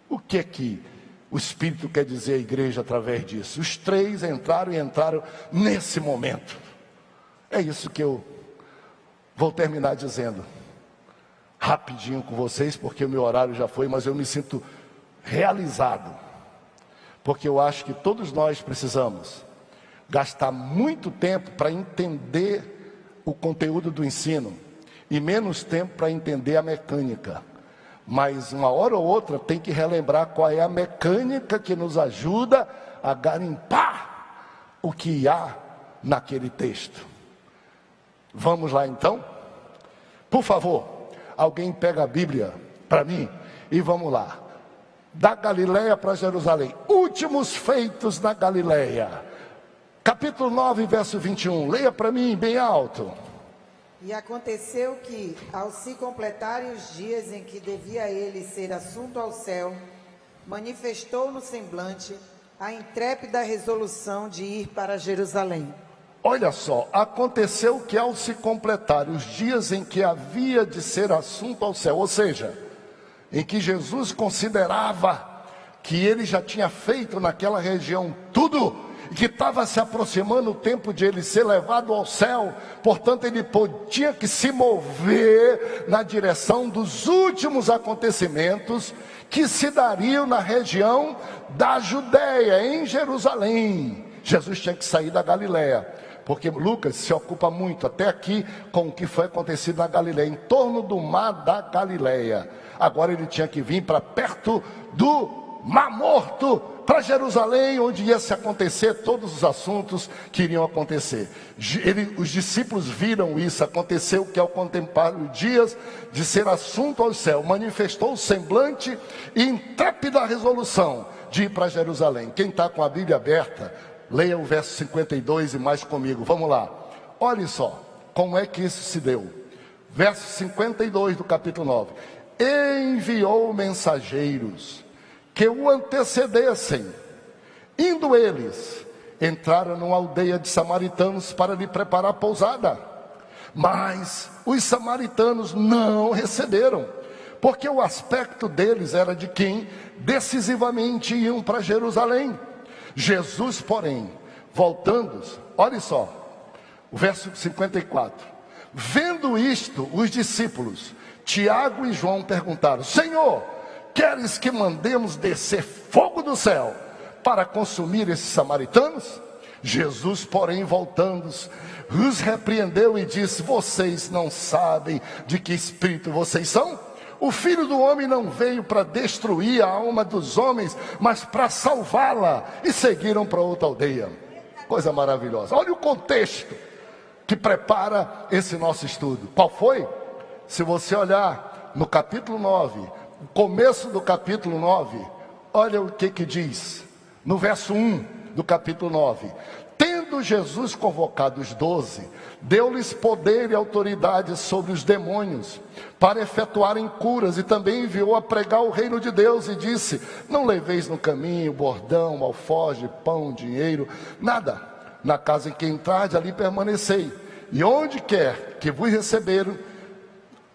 O que é que o Espírito quer dizer à igreja através disso? Os três entraram nesse momento. É isso que eu vou terminar dizendo rapidinho com vocês, porque o meu horário já foi, mas eu me sinto realizado, porque eu acho que todos nós precisamos gastar muito tempo para entender o conteúdo do ensino e menos tempo para entender a mecânica. Mas uma hora ou outra tem que relembrar qual é a mecânica que nos ajuda a garimpar o que há naquele texto. Vamos lá então? Por favor, alguém pega a Bíblia para mim e vamos lá. Da Galileia para Jerusalém. Últimos feitos na Galileia. Capítulo 9, verso 21. Leia para mim bem alto.
E aconteceu que, ao se completarem os dias em que devia ele ser assunto ao céu, manifestou no semblante a intrépida resolução de ir para Jerusalém.
Olha só, aconteceu que ao se completar os dias em que havia de ser assunto ao céu, ou seja, em que Jesus considerava que ele já tinha feito naquela região tudo, e que estava se aproximando o tempo de ele ser levado ao céu, portanto ele tinha que se mover na direção dos últimos acontecimentos que se dariam na região da Judéia, em Jerusalém. Jesus tinha que sair da Galileia, porque Lucas se ocupa muito até aqui com o que foi acontecido na Galileia, em torno do mar da Galileia. Agora ele tinha que vir para perto do Mar Morto, para Jerusalém, onde ia se acontecer todos os assuntos que iriam acontecer. Os discípulos viram isso, aconteceu que ao contemplar os dias de ser assunto ao céu, manifestou o semblante e intrépida resolução de ir para Jerusalém. Quem está com a Bíblia aberta, leia o verso 52 e mais comigo, vamos lá. Olhe só, como é que isso se deu. Verso 52 do capítulo 9. Enviou mensageiros que o antecedessem. Indo eles, entraram numa aldeia de samaritanos para lhe preparar pousada. Mas os samaritanos não receberam, porque o aspecto deles era de quem decisivamente iam para Jerusalém. Jesus, porém, voltando, olha só, o verso 54. Vendo isto, os discípulos, Tiago e João, perguntaram: Senhor, queres que mandemos descer fogo do céu para consumir esses samaritanos? Jesus, porém, voltando, os repreendeu e disse: vocês não sabem de que espírito vocês são? O Filho do Homem não veio para destruir a alma dos homens, mas para salvá-la. E seguiram para outra aldeia. Coisa maravilhosa. Olha o contexto que prepara esse nosso estudo. Qual foi? Se você olhar no capítulo 9, o começo do capítulo 9, olha o que diz. No verso 1 do capítulo 9. Tendo Jesus convocado os 12, deu-lhes poder e autoridade sobre os demônios, para efetuarem curas, e também enviou a pregar o reino de Deus, e disse: não leveis no caminho bordão, alforje, pão, dinheiro, nada. Na casa em que entrardes, ali permanecei, e onde quer que vos receberam,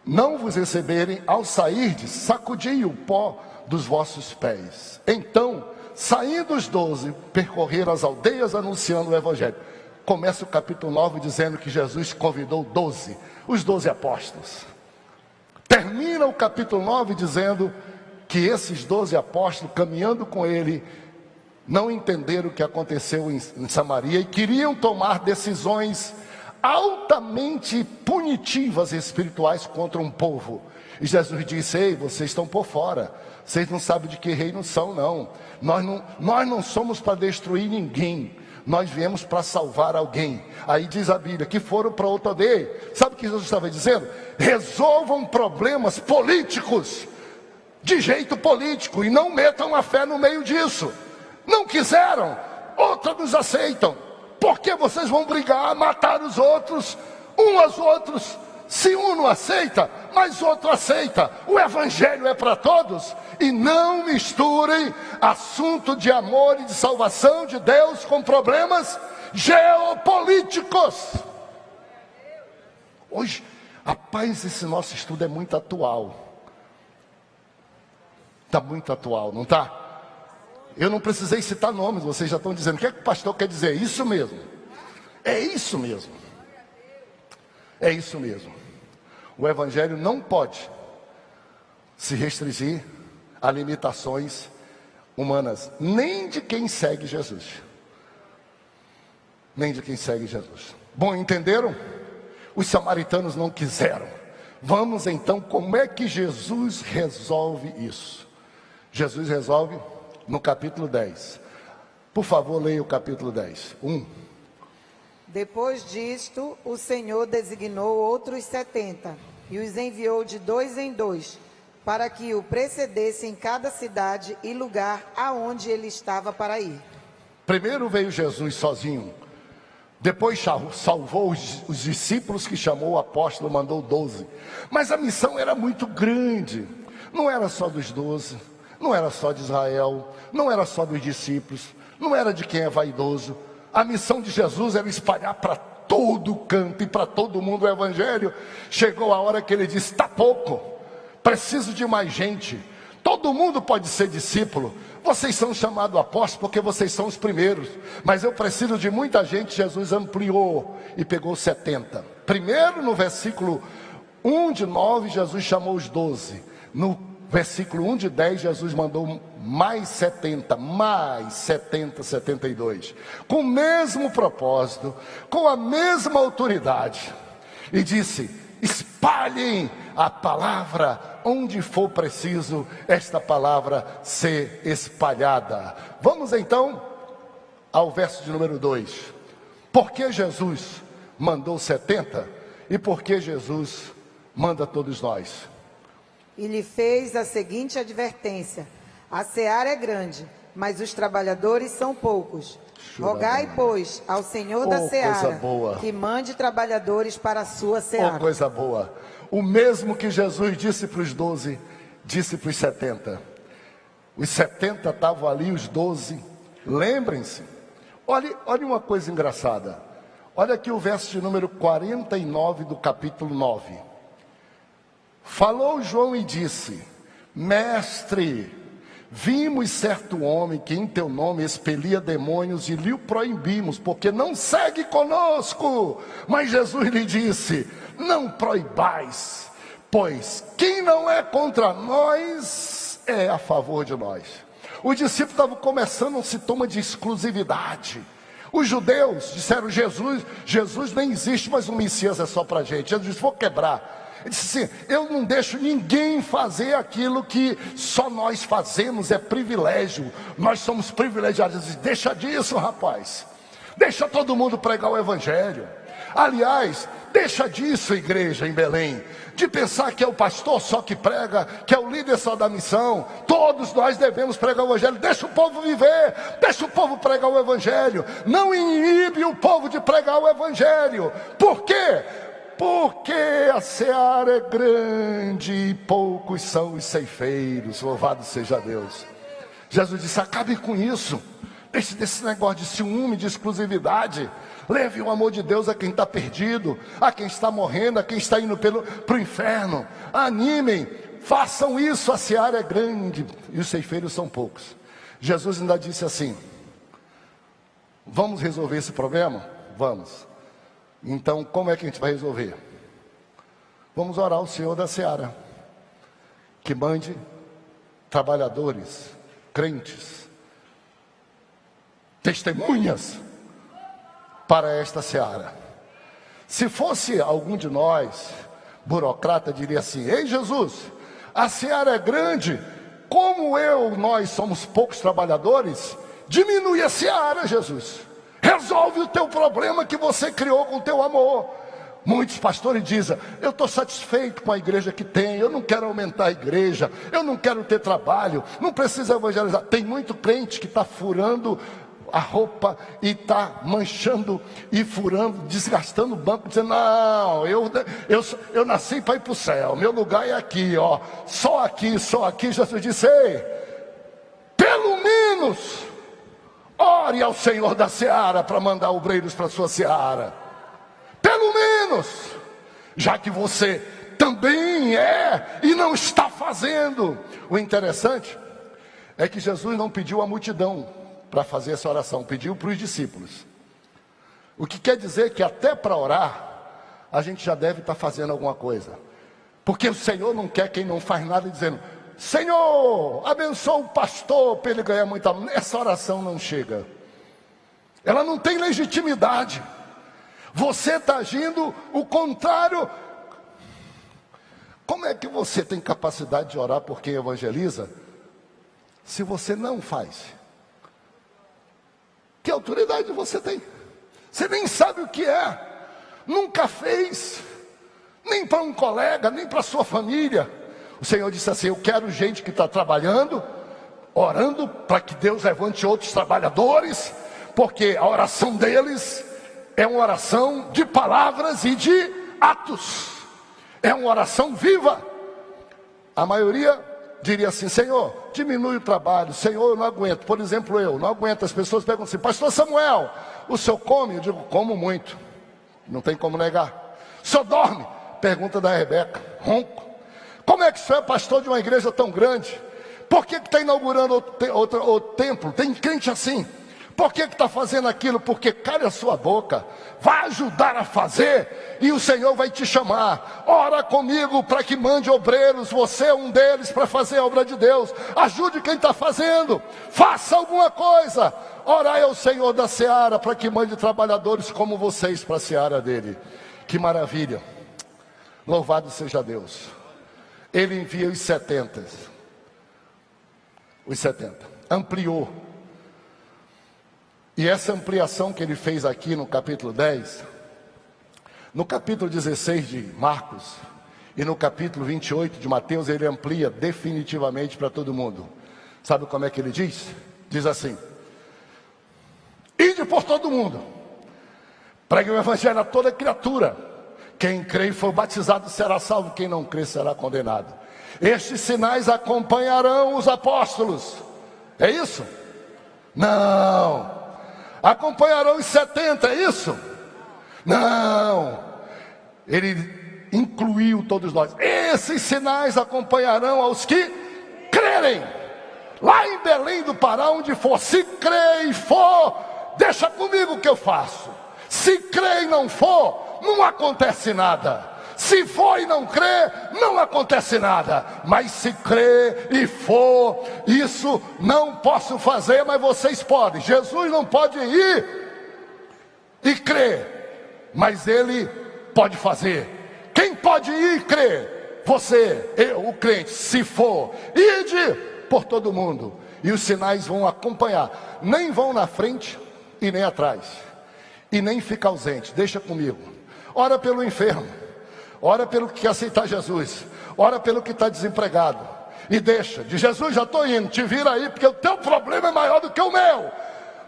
não vos receberem, ao sairdes, sacudi o pó dos vossos pés. Então, saindo os 12, percorreram as aldeias anunciando o evangelho. Começa o capítulo 9 dizendo que Jesus convidou 12, os 12 apóstolos. Termina o capítulo 9 dizendo que esses 12 apóstolos, caminhando com ele, não entenderam o que aconteceu em Samaria e queriam tomar decisões altamente punitivas e espirituais contra um povo. E Jesus disse: ei, vocês estão por fora, vocês não sabem de que reino são, não. Nós não somos para destruir ninguém, nós viemos para salvar alguém. Aí diz a Bíblia que foram para outra aldeia. Sabe o que Jesus estava dizendo? Resolvam problemas políticos de jeito político e não metam a fé no meio disso. Não quiseram, outros nos aceitam. Por que vocês vão brigar, matar os outros, uns aos outros? Se um não aceita, mas outro aceita. O evangelho é para todos. E não misturem assunto de amor e de salvação de Deus com problemas geopolíticos. Hoje, rapaz, esse nosso estudo é muito atual. Está muito atual, não está? Eu não precisei citar nomes, vocês já estão dizendo. O que é que o pastor quer dizer? Isso mesmo. É isso mesmo. É isso mesmo. O evangelho não pode se restringir a limitações humanas, nem de quem segue Jesus. Nem de quem segue Jesus. Bom, entenderam? Os samaritanos não quiseram. Vamos então, como é que Jesus resolve isso? Jesus resolve no capítulo 10. Por favor, leia o capítulo 10. 1.
Depois disto, o Senhor designou outros 70 e os enviou de 2 em 2, para que o precedesse em cada cidade e lugar aonde ele estava para ir.
Primeiro veio Jesus sozinho, depois salvou os discípulos que chamou, o apóstolo mandou 12. Mas a missão era muito grande, não era só dos 12, não era só de Israel, não era só dos discípulos, não era de quem é vaidoso. A missão de Jesus era espalhar para todo canto e para todo mundo o evangelho. Chegou a hora que ele disse: está pouco, preciso de mais gente. Todo mundo pode ser discípulo. Vocês são chamados apóstolos porque vocês são os primeiros, mas eu preciso de muita gente. Jesus ampliou e pegou 70. Primeiro, no versículo 1 de 9, Jesus chamou os 12. No versículo 1 de 10, Jesus mandou mais 70, 72, com o mesmo propósito, com a mesma autoridade, e disse: espalhem a palavra onde for preciso esta palavra ser espalhada. Vamos então ao verso de número 2. Por que Jesus mandou 70 e por que Jesus manda todos nós?
E lhe fez a seguinte advertência: a seara é grande, mas os trabalhadores são poucos. Rogai, pois, ao Senhor da seara que mande trabalhadores para a sua seara.
Coisa boa. O mesmo que Jesus disse para os 12, disse para os 70. Os 70 estavam ali, os 12. Lembrem-se. Olha uma coisa engraçada. Olha aqui o verso de número 49 do capítulo 9. Falou João e disse: Mestre, vimos certo homem que em teu nome expelia demônios e lhe o proibimos, porque não segue conosco. Mas Jesus lhe disse: não proibais, pois quem não é contra nós é a favor de nós. Os discípulos estavam começando um sintoma de exclusividade. Os judeus disseram: Jesus nem existe, mas o Messias é só para a gente. Jesus disse: vou quebrar. Ele disse assim: eu não deixo ninguém fazer aquilo que só nós fazemos, é privilégio. Nós somos privilegiados. Ele disse: deixa disso, rapaz. Deixa todo mundo pregar o evangelho. Aliás, deixa disso, igreja em Belém, de pensar que é o pastor só que prega, que é o líder só da missão. Todos nós devemos pregar o evangelho. Deixa o povo viver, deixa o povo pregar o evangelho. Não inibe o povo de pregar o evangelho. Por quê? Porque a seara é grande e poucos são os ceifeiros. Louvado seja Deus. Jesus disse: acabe com isso. Deixe desse negócio de ciúme, de exclusividade. Leve o amor de Deus a quem está perdido, a quem está morrendo, a quem está indo para o inferno. Animem, façam isso. A seara é grande e os ceifeiros são poucos. Jesus ainda disse assim: vamos resolver esse problema? Vamos. Então, como é que a gente vai resolver? Vamos orar ao Senhor da seara, que mande trabalhadores, crentes, testemunhas para esta seara. Se fosse algum de nós, burocrata, diria assim: ei Jesus, a seara é grande, como nós somos poucos trabalhadores, diminui a seara, Jesus. Resolve o teu problema que você criou com o teu amor. Muitos pastores dizem: eu estou satisfeito com a igreja que tem, eu não quero aumentar a igreja, eu não quero ter trabalho, não precisa evangelizar. Tem muito crente que está furando a roupa e está manchando e furando, desgastando o banco, dizendo: não, eu nasci para ir para o céu, meu lugar é aqui, ó, só aqui, só aqui. Jesus disse: ei, pelo menos ore ao Senhor da seara para mandar obreiros para a sua seara. Pelo menos, já que você também é e não está fazendo. O interessante é que Jesus não pediu à multidão para fazer essa oração, pediu para os discípulos. O que quer dizer que até para orar a gente já deve estar fazendo alguma coisa, porque o Senhor não quer quem não faz nada dizendo: Senhor, abençoa o pastor para ele ganhar muita. Essa oração não chega, ela não tem legitimidade. Você está agindo o contrário. Como é que você tem capacidade de orar por quem evangeliza se você não faz? Que autoridade você tem? Você nem sabe o que é, nunca fez, nem para um colega, nem para sua família. O Senhor disse assim: eu quero gente que está trabalhando, orando para que Deus levante outros trabalhadores, porque a oração deles é uma oração de palavras e de atos, é uma oração viva. A maioria diria assim: Senhor, diminui o trabalho. Senhor, eu não aguento. Por exemplo, eu não aguento. As pessoas perguntam assim: Pastor Samuel, o senhor come? Eu digo: como muito. Não tem como negar. O senhor dorme? Pergunta da Rebeca: ronco. Como é que o senhor é pastor de uma igreja tão grande? Por que está inaugurando outro templo? Tem crente assim. Por que está fazendo aquilo? Porque cale a sua boca, vai ajudar a fazer, e o Senhor vai te chamar. Ora comigo para que mande obreiros, você é um deles para fazer a obra de Deus. Ajude quem está fazendo, faça alguma coisa. Orai ao Senhor da seara para que mande trabalhadores como vocês para a seara dele. Que maravilha, louvado seja Deus. Ele envia os 70, ampliou. E essa ampliação que ele fez aqui no capítulo 10, no capítulo 16 de Marcos e no capítulo 28 de Mateus, ele amplia definitivamente para todo mundo. Sabe como é que ele diz? Diz assim: ide por todo mundo, pregue o evangelho a toda criatura. Quem crê e for batizado será salvo, quem não crê será condenado. Estes sinais acompanharão os apóstolos. É isso? Não. Acompanharão os 70, é isso? Não. Ele incluiu todos nós. Esses sinais acompanharão aos que crerem. Lá em Belém do Pará, onde for, se crê e for, deixa comigo que eu faço. Se crê e não for, não acontece nada. Se for e não crê, não acontece nada. Mas se crê e for, isso não posso fazer, mas vocês podem. Jesus não pode ir e crer, mas ele pode fazer. Quem pode ir e crer? Você, eu, o crente. Se for, ide por todo mundo, e os sinais vão acompanhar. Nem vão na frente e nem atrás, e nem fica ausente. Deixa comigo. Ora pelo enfermo, ora pelo que quer aceitar Jesus, ora pelo que está desempregado, e deixa, de Jesus, já estou indo, te vira aí, porque o teu problema é maior do que o meu,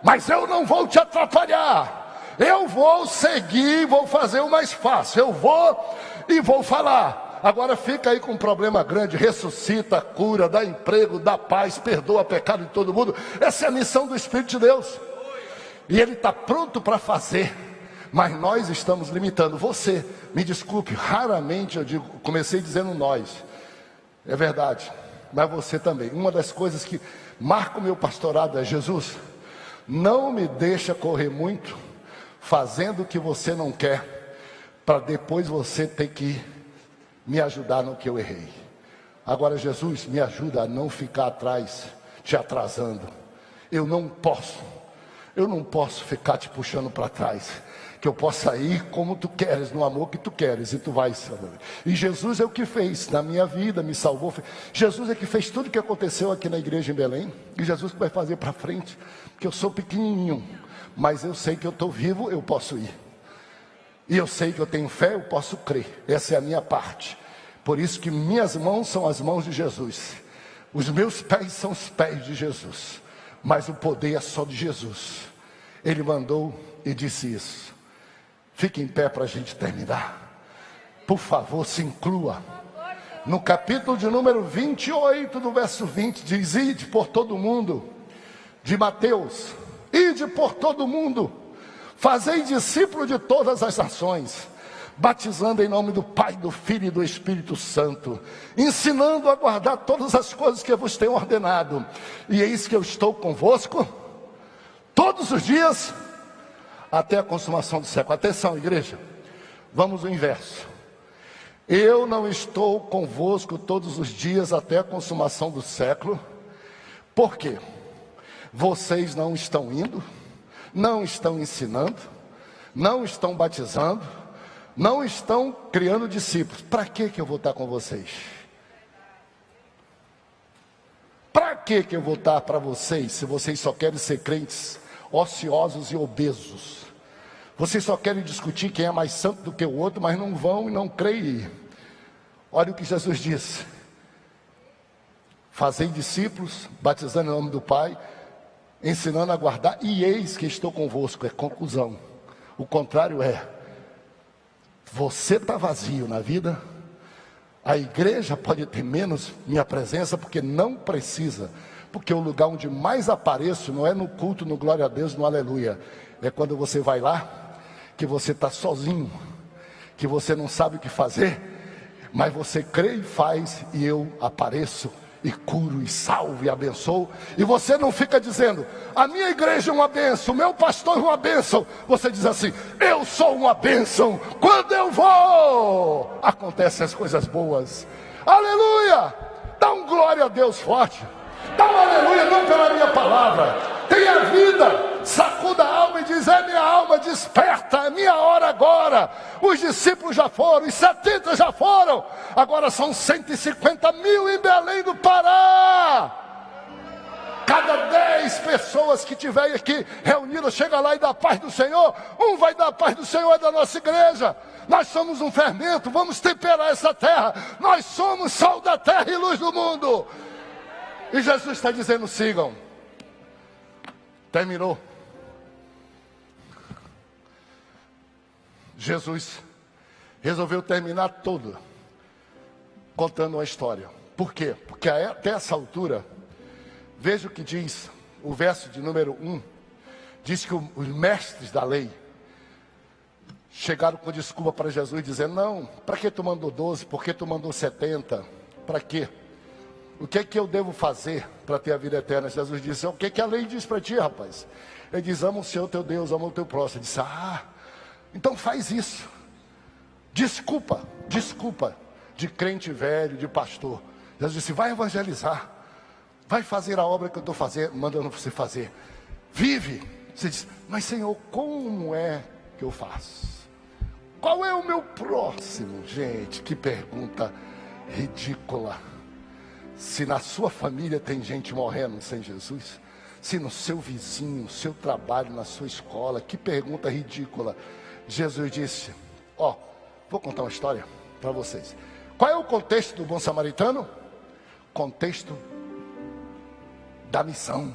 mas eu não vou te atrapalhar, eu vou seguir, vou fazer o mais fácil, eu vou e vou falar. Agora fica aí com um problema grande, ressuscita, cura, dá emprego, dá paz, perdoa pecado de todo mundo. Essa é a missão do Espírito de Deus, e Ele está pronto para fazer, mas nós estamos limitando. Você, me desculpe, raramente eu digo, comecei dizendo nós, é verdade, mas você também. Uma das coisas que marca o meu pastorado é: Jesus, não me deixa correr muito, fazendo o que você não quer, para depois você ter que me ajudar no que eu errei. Agora, Jesus, me ajuda a não ficar atrás, te atrasando. Eu não posso ficar te puxando para trás, que eu possa ir como tu queres, no amor que tu queres, e tu vais. E Jesus é o que fez na minha vida, me salvou. Jesus é que fez tudo o que aconteceu aqui na igreja em Belém, e Jesus vai fazer para frente, porque eu sou pequenininho, mas eu sei que eu estou vivo, eu posso ir. E eu sei que eu tenho fé, eu posso crer. Essa é a minha parte. Por isso que minhas mãos são as mãos de Jesus, os meus pés são os pés de Jesus, mas o poder é só de Jesus. Ele mandou e disse isso. Fique em pé para a gente terminar. Por favor, se inclua. No capítulo de número 28, do verso 20, diz: ide por todo mundo. De Mateus: ide por todo mundo, fazei discípulo de todas as nações, batizando em nome do Pai, do Filho e do Espírito Santo, ensinando a guardar todas as coisas que eu vos tenho ordenado. E eis que eu estou convosco todos os dias, até a consumação do século. Atenção, igreja, vamos ao inverso. Eu não estou convosco todos os dias até a consumação do século. Por quê? Vocês não estão indo, não estão ensinando, não estão batizando, não estão criando discípulos. Para que eu vou estar com vocês? Para que eu vou estar para vocês, se vocês só querem ser crentes ociosos e obesos? Vocês só querem discutir quem é mais santo do que o outro, mas não vão e não creem. Olha o que Jesus disse: fazei discípulos, batizando em nome do Pai, ensinando a guardar, e eis que estou convosco. É conclusão. O contrário é: você está vazio na vida, A igreja pode ter menos minha presença, porque não precisa. Porque o lugar onde mais apareço não é no culto, no glória a Deus, no aleluia. É quando você vai lá, que você está sozinho, que você não sabe o que fazer, mas você crê e faz, e eu apareço, e curo, e salvo, e abençoo. E você não fica dizendo, a minha igreja é uma bênção, o meu pastor é uma bênção. Você diz assim, eu sou uma bênção, quando eu vou, acontecem as coisas boas. Aleluia! Dá um glória a Deus forte. Dá um aleluia, não pela minha palavra. Tenha vida, sacuda a alma e diz, é minha alma, desperta, é minha hora agora. Os discípulos já foram, os 70 já foram, agora são 150 mil em Belém do Pará. Cada 10 pessoas que tiver aqui reunidas, chega lá e dá a paz do Senhor. Um vai dar a paz do Senhor, é da nossa igreja. Nós somos um fermento, vamos temperar essa terra. Nós somos sal da terra e luz do mundo. E Jesus está dizendo, sigam. Terminou. Jesus resolveu terminar tudo contando uma história. Por quê? Porque até essa altura, veja o que diz o verso de número 1. Diz que os mestres da lei chegaram com desculpa para Jesus, dizendo, não, para que tu mandou 12? Por que tu mandou 70? Para quê? O que é que eu devo fazer para ter a vida eterna? Jesus disse, o que é que a lei diz para ti, rapaz? Ele diz, ama o Senhor teu Deus, ama o teu próximo. Ele disse, então faz isso. Desculpa de crente velho, de pastor. Jesus disse, vai evangelizar. Vai fazer a obra que eu estou mandando você fazer. Vive. Você diz, mas Senhor, como é que eu faço? Qual é o meu próximo? Gente, que pergunta ridícula. Se na sua família tem gente morrendo sem Jesus, se no seu vizinho, no seu trabalho, na sua escola, que pergunta ridícula. Jesus disse, vou contar uma história para vocês. Qual é o contexto do bom samaritano? Contexto da missão,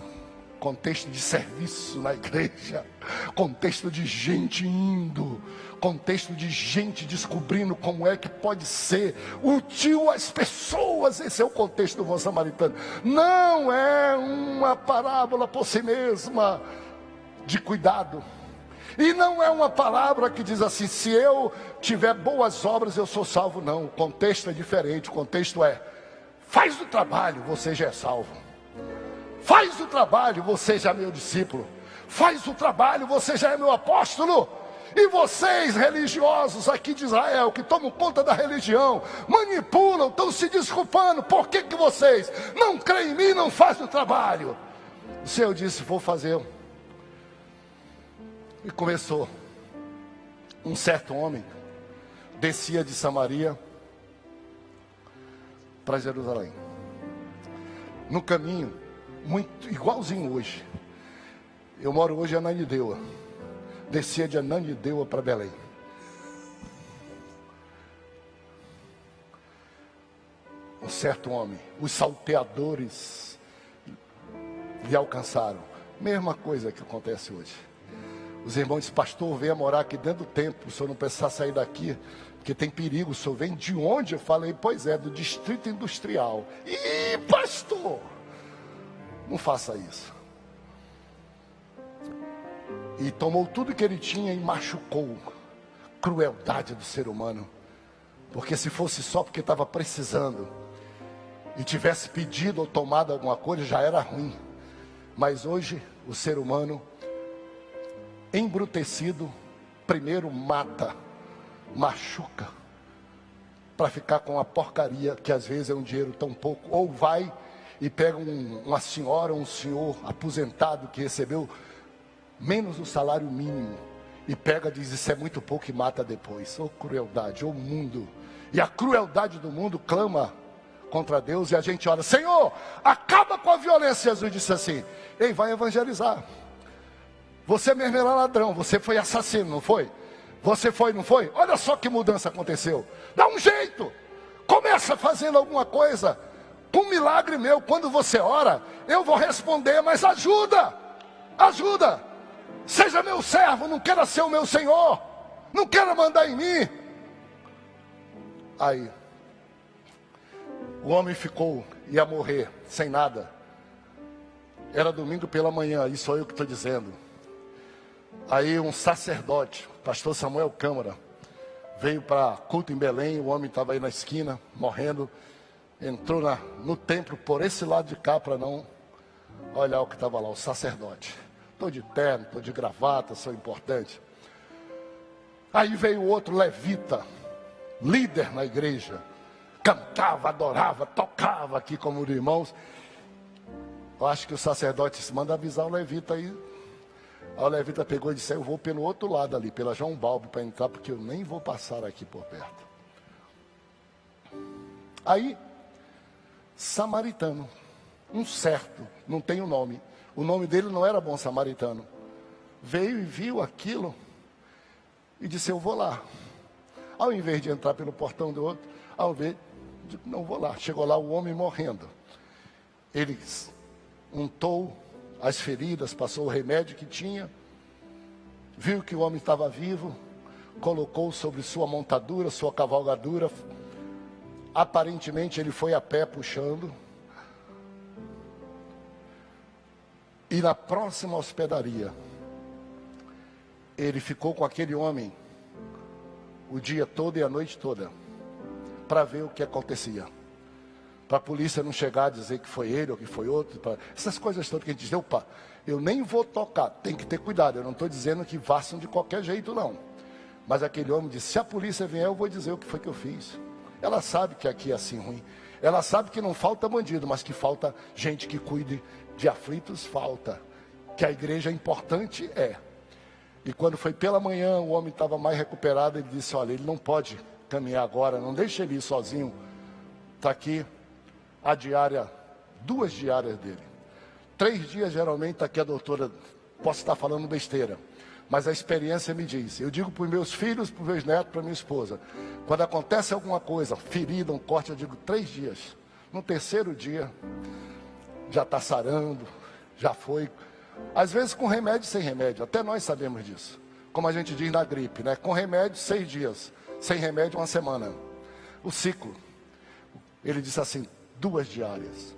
contexto de serviço na igreja, contexto de gente indo, contexto de gente descobrindo como é que pode ser útil às pessoas. Esse é o contexto do bom samaritano. Não é uma parábola por si mesma de cuidado, e não é uma palavra que diz assim, se eu tiver boas obras eu sou salvo. Não, o contexto é diferente. O contexto é, faz o trabalho, você já é salvo. Faz o trabalho, você já é meu discípulo. Faz o trabalho, você já é meu apóstolo. E vocês, religiosos aqui de Israel, que tomam conta da religião, manipulam, estão se desculpando. Por que vocês não creem em mim, não fazem o trabalho? O Senhor disse, vou fazer. E começou. Um certo homem descia de Samaria para Jerusalém. No caminho, muito igualzinho hoje. Eu moro hoje em Ananindeua. Descia de Ananindeua para Belém. Um certo homem, os salteadores lhe alcançaram. Mesma coisa que acontece hoje. Os irmãos dizem, pastor, venha morar aqui dentro do templo, o senhor não precisa sair daqui, porque tem perigo. O senhor vem de onde? Eu falei, pois é, do distrito industrial. Ih, pastor, não faça isso. E tomou tudo que ele tinha e machucou. Crueldade do ser humano. Porque se fosse só porque estava precisando e tivesse pedido ou tomado alguma coisa, já era ruim. Mas hoje o ser humano embrutecido primeiro mata, machuca, para ficar com a porcaria que às vezes é um dinheiro tão pouco. Ou vai e pega uma senhora, um senhor aposentado que recebeu menos o salário mínimo e pega, diz, isso é muito pouco, e mata depois. Ô crueldade, ô mundo. E a crueldade do mundo clama contra Deus, e a gente ora, Senhor, acaba com a violência. Jesus disse assim, ei, vai evangelizar. Você mesmo era ladrão, você foi assassino, não foi? Você foi, não foi? Olha só que mudança aconteceu. Dá um jeito, começa fazendo alguma coisa. Com um milagre meu, quando você ora, eu vou responder, mas ajuda, ajuda. Seja meu servo, não queira ser o meu senhor, não queira mandar em mim. Aí, O homem ia morrer sem nada. Era domingo pela manhã, isso sou eu que estou dizendo. Aí um sacerdote, pastor Samuel Câmara, veio para culto em Belém. O homem estava aí na esquina, morrendo. Entrou no templo por esse lado de cá para não olhar o que estava lá, o sacerdote. Estou de terno, estou de gravata, sou importante. Aí veio outro levita, líder na igreja. Cantava, adorava, tocava aqui como os irmãos. Eu acho que o sacerdote disse, manda avisar o levita aí. Aí o levita pegou e disse, eu vou pelo outro lado ali, pela João Balbi para entrar, porque eu nem vou passar aqui por perto. Aí, samaritano, um certo, não tem o nome. O nome dele não era Bom Samaritano. Veio e viu aquilo e disse, eu vou lá. Ao invés de entrar pelo portão do outro, não vou lá. Chegou lá o homem morrendo. Ele untou as feridas, passou o remédio que tinha, viu que o homem estava vivo, colocou sobre sua montadura, sua cavalgadura. Aparentemente ele foi a pé puxando. E na próxima hospedaria, ele ficou com aquele homem o dia todo e a noite toda, para ver o que acontecia. Para a polícia não chegar a dizer que foi ele ou que foi outro. Essas coisas todas que a gente diz, opa, eu nem vou tocar, tem que ter cuidado. Eu não estou dizendo que façam de qualquer jeito, não. Mas aquele homem disse, se a polícia vier, eu vou dizer o que foi que eu fiz. Ela sabe que aqui é assim ruim. Ela sabe que não falta bandido, mas que falta gente que cuide de aflitos, falta. Que a igreja é importante, é. E quando foi pela manhã, o homem estava mais recuperado, ele disse, olha, ele não pode caminhar agora, não deixe ele ir sozinho. Está aqui a diária, 2 diárias dele. 3 dias, geralmente, está aqui a doutora, posso estar falando besteira, mas a experiência me diz. Eu digo para os meus filhos, para os meus netos, para minha esposa, quando acontece alguma coisa, ferida, um corte, eu digo 3 dias. No 3º dia, já está sarando, já foi. Às vezes com remédio e sem remédio, até nós sabemos disso. Como a gente diz na gripe, né? Com remédio 6 dias, sem remédio 1 semana. O ciclo. Ele disse assim, 2 diárias.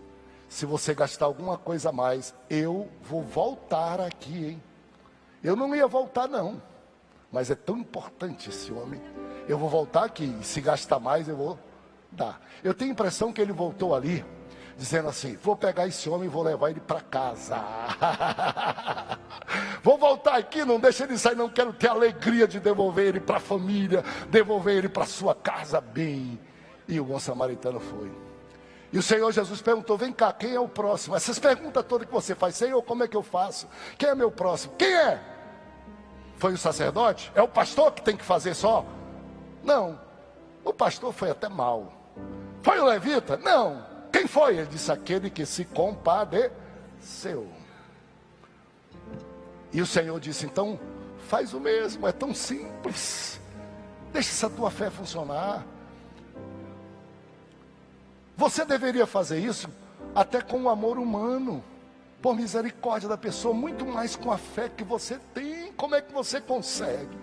Se você gastar alguma coisa a mais, eu vou voltar aqui, hein? Eu não ia voltar não, mas é tão importante esse homem. Eu vou voltar aqui, e se gastar mais eu vou dar. Eu tenho a impressão que ele voltou ali, dizendo assim, vou pegar esse homem e vou levar ele para casa. Vou voltar aqui, não deixa ele sair, não quero ter a alegria de devolver ele para a família, devolver ele para sua casa bem. E o bom samaritano foi. E o Senhor Jesus perguntou, vem cá, quem é o próximo? Essas perguntas todas que você faz, Senhor, como é que eu faço? Quem é meu próximo? Quem é? Foi o sacerdote? É o pastor que tem que fazer só? Não, o pastor foi até mal. Foi o levita? Não. Quem foi? Ele disse, aquele que se compadeceu. E o Senhor disse, então, faz o mesmo, é tão simples. Deixa essa tua fé funcionar. Você deveria fazer isso até com o amor humano, por misericórdia da pessoa, muito mais com a fé que você tem. Como é que você consegue?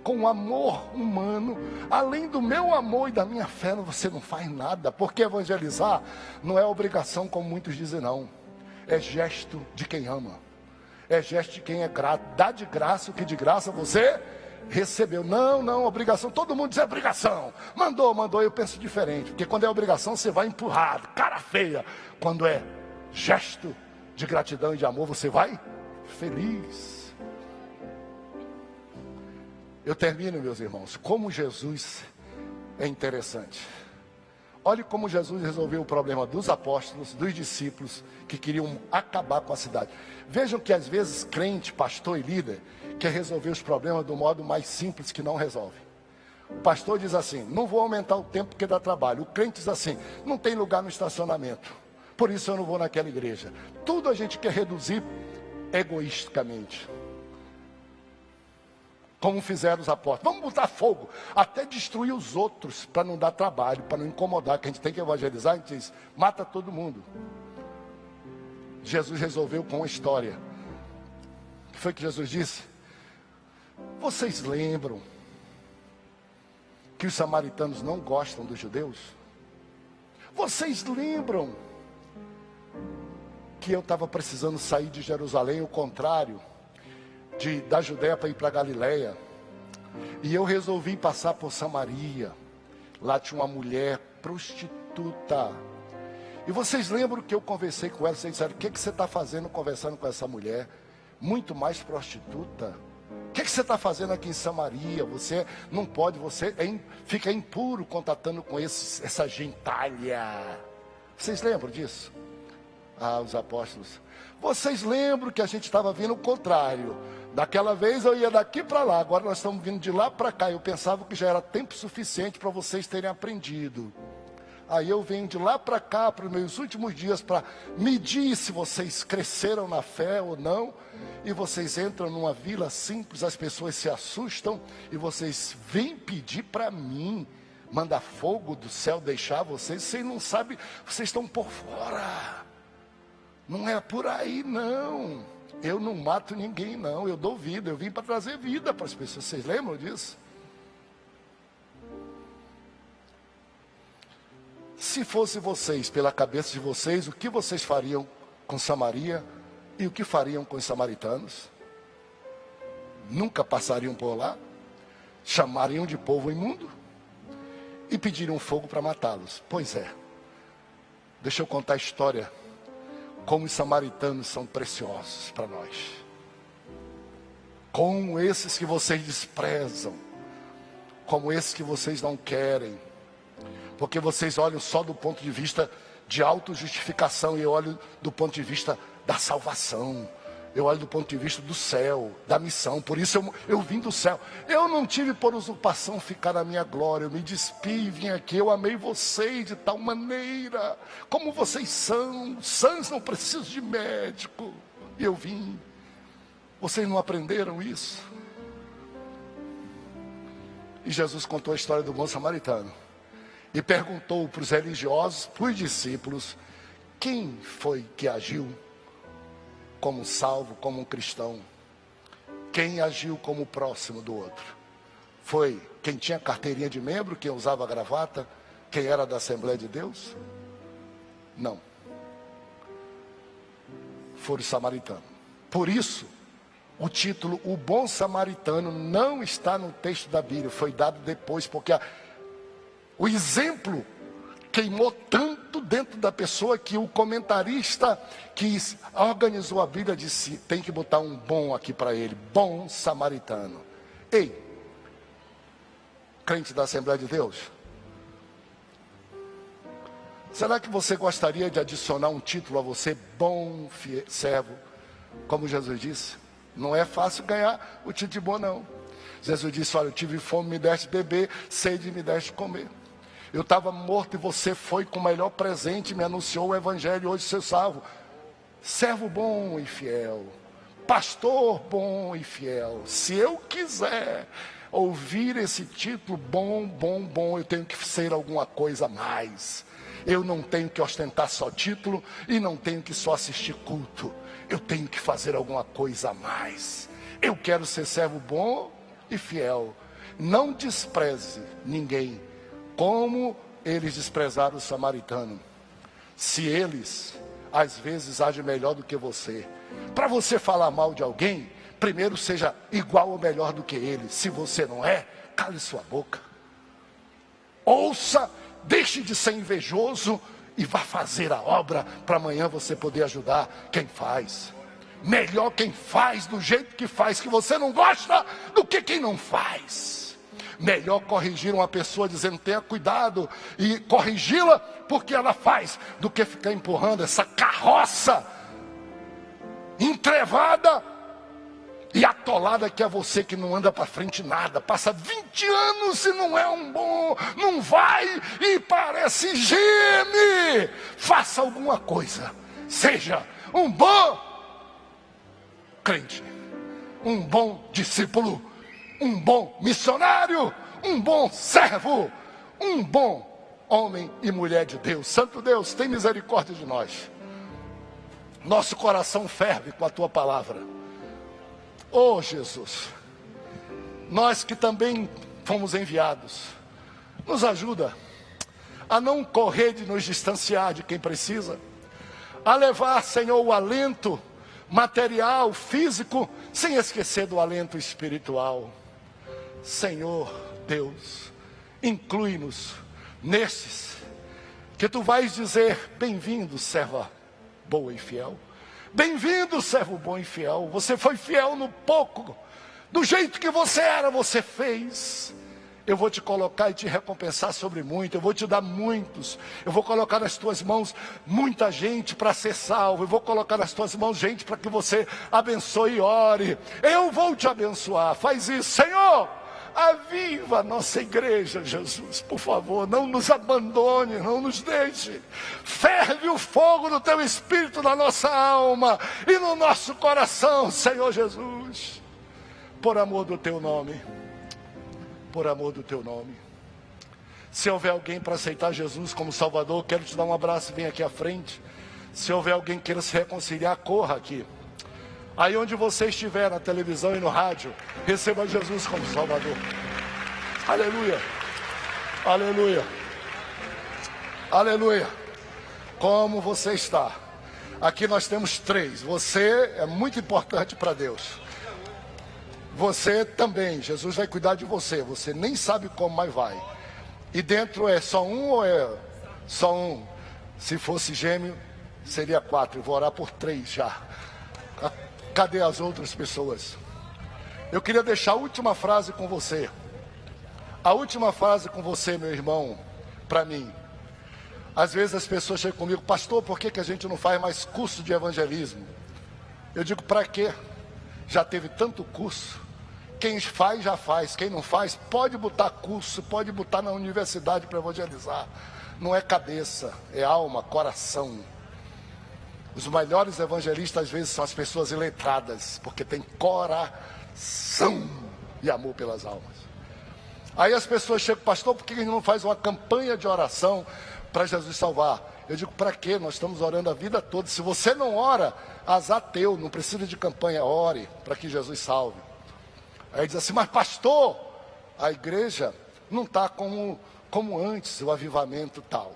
Com o amor humano, além do meu amor e da minha fé, você não faz nada, porque evangelizar não é obrigação, como muitos dizem, não. É gesto de quem ama, é gesto de quem é grato. Dá de graça o que de graça você recebeu. Não, obrigação, todo mundo diz obrigação. Mandou, eu penso diferente, porque quando é obrigação você vai empurrado, cara feia. Quando é gesto de gratidão e de amor, você vai feliz. Eu termino, meus irmãos, como Jesus é interessante. Olhe como Jesus resolveu o problema dos apóstolos, dos discípulos que queriam acabar com a cidade. Vejam que às vezes crente, pastor e líder quer resolver os problemas do modo mais simples que não resolve. O pastor diz assim, não vou aumentar o tempo porque dá trabalho. O crente diz assim, não tem lugar no estacionamento, por isso eu não vou naquela igreja. Tudo a gente quer reduzir egoisticamente. Como fizeram os apóstolos, vamos botar fogo, até destruir os outros, para não dar trabalho, para não incomodar, que a gente tem que evangelizar, a gente diz, mata todo mundo. Jesus resolveu com uma história. O que foi que Jesus disse? Vocês lembram que os samaritanos não gostam dos judeus? Vocês lembram que eu estava precisando sair de Jerusalém, o contrário, da Judéia para ir para Galiléia, e eu resolvi passar por Samaria. Lá tinha uma mulher prostituta, e vocês lembram que eu conversei com ela? Vocês disseram: o que você está fazendo conversando com essa mulher? Muito mais prostituta. O que você está fazendo aqui em Samaria? Você não pode, fica impuro contatando com essa gentalha. Vocês lembram disso? Os apóstolos. Vocês lembram que a gente estava vindo o contrário? Daquela vez eu ia daqui para lá, agora nós estamos vindo de lá para cá. Eu pensava que já era tempo suficiente para vocês terem aprendido. Aí eu venho de lá para cá, para os meus últimos dias, para medir se vocês cresceram na fé ou não. E vocês entram numa vila simples, as pessoas se assustam, e vocês vêm pedir para mim mandar fogo do céu deixar vocês. Vocês não sabem, vocês estão por fora. Não é por aí não. Eu não mato ninguém não, eu dou vida. Eu vim para trazer vida para as pessoas. Vocês lembram disso? Se fosse vocês, pela cabeça de vocês, o que vocês fariam com Samaria e o que fariam com os samaritanos? Nunca passariam por lá, chamariam de povo imundo e pediriam fogo para matá-los. Pois é, deixa eu contar a história, como os samaritanos são preciosos para nós, como esses que vocês desprezam, como esses que vocês não querem, porque vocês olham só do ponto de vista de autojustificação, e eu olho do ponto de vista da salvação, eu olho do ponto de vista do céu, da missão. Por isso eu vim do céu. Eu não tive por usurpação ficar na minha glória, eu me despi e vim aqui. Eu amei vocês de tal maneira, como vocês são sãs, não precisam de médico, e eu vim. Vocês não aprenderam isso? E Jesus contou a história do bom samaritano e perguntou para os religiosos, para os discípulos, quem foi que agiu como salvo, como um cristão? Quem agiu como próximo do outro? Foi quem tinha carteirinha de membro, quem usava gravata, quem era da Assembleia de Deus? Não. Foram os samaritanos. Por isso, o título, o bom samaritano, não está no texto da Bíblia, foi dado depois, porque o exemplo queimou tanto dentro da pessoa que o comentarista que organizou a Bíblia disse: tem que botar um bom aqui para ele, bom samaritano. Ei, crente da Assembleia de Deus, será que você gostaria de adicionar um título a você, bom servo, como Jesus disse? Não é fácil ganhar o título de bom não. Jesus disse: olha, eu tive fome, me deste beber, sede, me deste comer. Eu estava morto e você foi com o melhor presente, me anunciou o evangelho, hoje seu salvo. Servo bom e fiel, pastor bom e fiel. Se eu quiser ouvir esse título, bom, bom, bom, eu tenho que ser alguma coisa a mais. Eu não tenho que ostentar só título e não tenho que só assistir culto. Eu tenho que fazer alguma coisa a mais. Eu quero ser servo bom e fiel. Não despreze ninguém, como eles desprezaram o samaritano. Se eles, às vezes, agem melhor do que você, para você falar mal de alguém, primeiro seja igual ou melhor do que ele. Se você não é, cale sua boca. Ouça, deixe de ser invejoso e vá fazer a obra para amanhã você poder ajudar quem faz. Melhor quem faz do jeito que faz, que você não gosta, do que quem não faz. Melhor corrigir uma pessoa dizendo tenha cuidado e corrigi-la porque ela faz, do que ficar empurrando essa carroça entrevada e atolada que é você, que não anda para frente nada, passa 20 anos e não é um bom, não vai e parece geme. Faça alguma coisa, seja um bom crente, um bom discípulo, um bom missionário, um bom servo, um bom homem e mulher de Deus. Santo Deus, tem misericórdia de nós. Nosso coração ferve com a tua palavra. Oh Jesus, nós que também fomos enviados, nos ajuda a não correr de nos distanciar de quem precisa, a levar, Senhor, o alento material, físico, sem esquecer do alento espiritual. Senhor Deus, inclui-nos nestes que tu vais dizer: bem-vindo, serva boa e fiel. Bem-vindo, servo bom e fiel. Você foi fiel no pouco, do jeito que você era, você fez. Eu vou te colocar e te recompensar sobre muito. Eu vou te dar muitos. Eu vou colocar nas tuas mãos muita gente para ser salvo. Eu vou colocar nas tuas mãos gente para que você abençoe e ore. Eu vou te abençoar. Faz isso, Senhor. Aviva a nossa igreja, Jesus, por favor, não nos abandone, não nos deixe. Ferve o fogo do teu Espírito na nossa alma e no nosso coração, Senhor Jesus, por amor do teu nome, por amor do teu nome. Se houver alguém para aceitar Jesus como Salvador, quero te dar um abraço, vem aqui à frente. Se houver alguém que queira se reconciliar, corra aqui. Aí onde você estiver, na televisão e no rádio, receba Jesus como Salvador. Aleluia, aleluia, aleluia. Como você está? Aqui nós temos 3. Você é muito importante para Deus. Você também, Jesus vai cuidar de você. Você nem sabe como, mas vai. E dentro é só um ou é só um? Se fosse gêmeo, seria 4. Eu vou orar por 3 já. Cadê as outras pessoas? Eu queria deixar a última frase com você. A última frase com você, meu irmão, para mim. Às vezes as pessoas chegam comigo: pastor, por que a gente não faz mais curso de evangelismo? Eu digo: para quê? Já teve tanto curso. Quem faz, já faz. Quem não faz, pode botar curso, pode botar na universidade para evangelizar. Não é cabeça, é alma, coração. Os melhores evangelistas às vezes são as pessoas iletradas, porque tem coração e amor pelas almas. Aí as pessoas chegam: pastor, por que a gente não faz uma campanha de oração para Jesus salvar? Eu digo: para quê? Nós estamos orando a vida toda. Se você não ora, azar teu, não precisa de campanha, ore para que Jesus salve. Aí diz assim: mas pastor, a igreja não está como antes, o avivamento tal.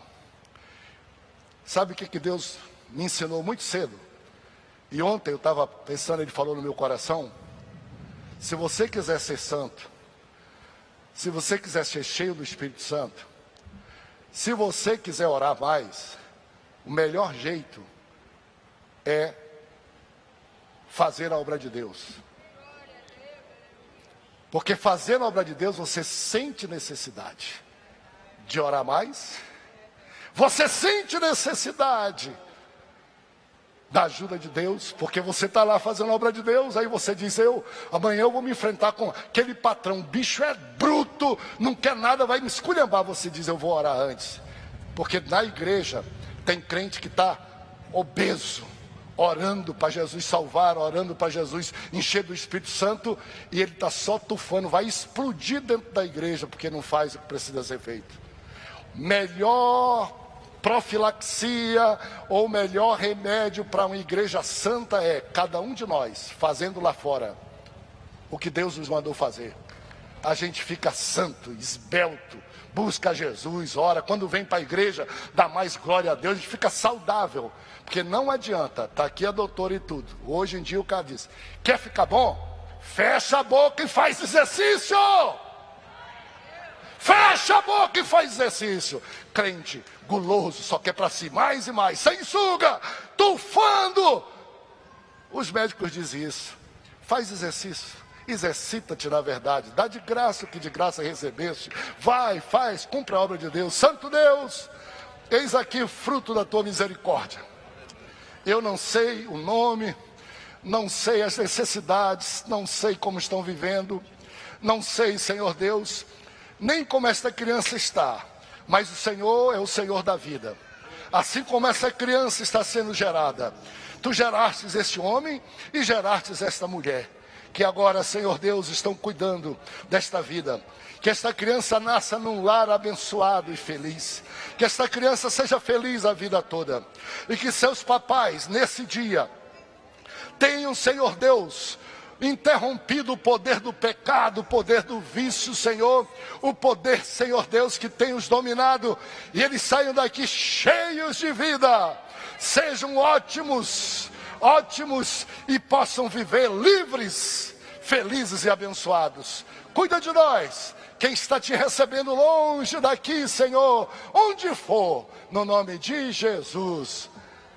Sabe o que Deus me ensinou muito cedo? E ontem eu estava pensando, ele falou no meu coração: se você quiser ser santo, se você quiser ser cheio do Espírito Santo, se você quiser orar mais, o melhor jeito é fazer a obra de Deus. Porque fazendo a obra de Deus, você sente necessidade de orar mais, você sente necessidade da ajuda de Deus, porque você está lá fazendo a obra de Deus. Aí você diz: amanhã eu vou me enfrentar com aquele patrão, o bicho é bruto, não quer nada, vai me esculhambar. Você diz: eu vou orar antes. Porque na igreja tem crente que está obeso, orando para Jesus salvar, orando para Jesus encher do Espírito Santo, e ele está só tufando, vai explodir dentro da igreja, porque não faz o que precisa ser feito. Melhor profilaxia ou melhor remédio para uma igreja santa é cada um de nós fazendo lá fora o que Deus nos mandou fazer. A gente fica santo, esbelto, busca Jesus, ora, quando vem para a igreja dá mais glória a Deus, a gente fica saudável, porque não adianta, tá aqui a doutora e tudo. Hoje em dia o cara diz: quer ficar bom? Fecha a boca e faz exercício. Fecha a boca e faz exercício. Crente guloso, só quer para si mais e mais, sem suga, tufando. Os médicos dizem isso. Faz exercício, exercita-te na verdade, dá de graça o que de graça recebeste. Vai, faz, cumpre a obra de Deus. Santo Deus, eis aqui o fruto da tua misericórdia. Eu não sei o nome, não sei as necessidades, não sei como estão vivendo, não sei, Senhor Deus, nem como esta criança está, mas o Senhor é o Senhor da vida. Assim como essa criança está sendo gerada, tu gerastes este homem e gerastes esta mulher, que agora, Senhor Deus, estão cuidando desta vida. Que esta criança nasça num lar abençoado e feliz. Que esta criança seja feliz a vida toda. E que seus papais, nesse dia, tenham, Senhor Deus, interrompido o poder do pecado, o poder do vício, Senhor, o poder, Senhor Deus, que tem os dominado, e eles saiam daqui cheios de vida, sejam ótimos e possam viver livres, felizes e abençoados. Cuida de nós, quem está te recebendo longe daqui, Senhor, onde for, no nome de Jesus,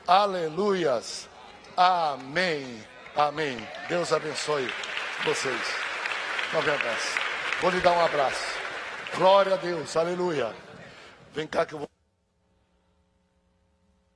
aleluias, amém. Amém. Deus abençoe vocês. Não vem abraço. Vou lhe dar um abraço. Glória a Deus. Aleluia. Vem cá que eu vou...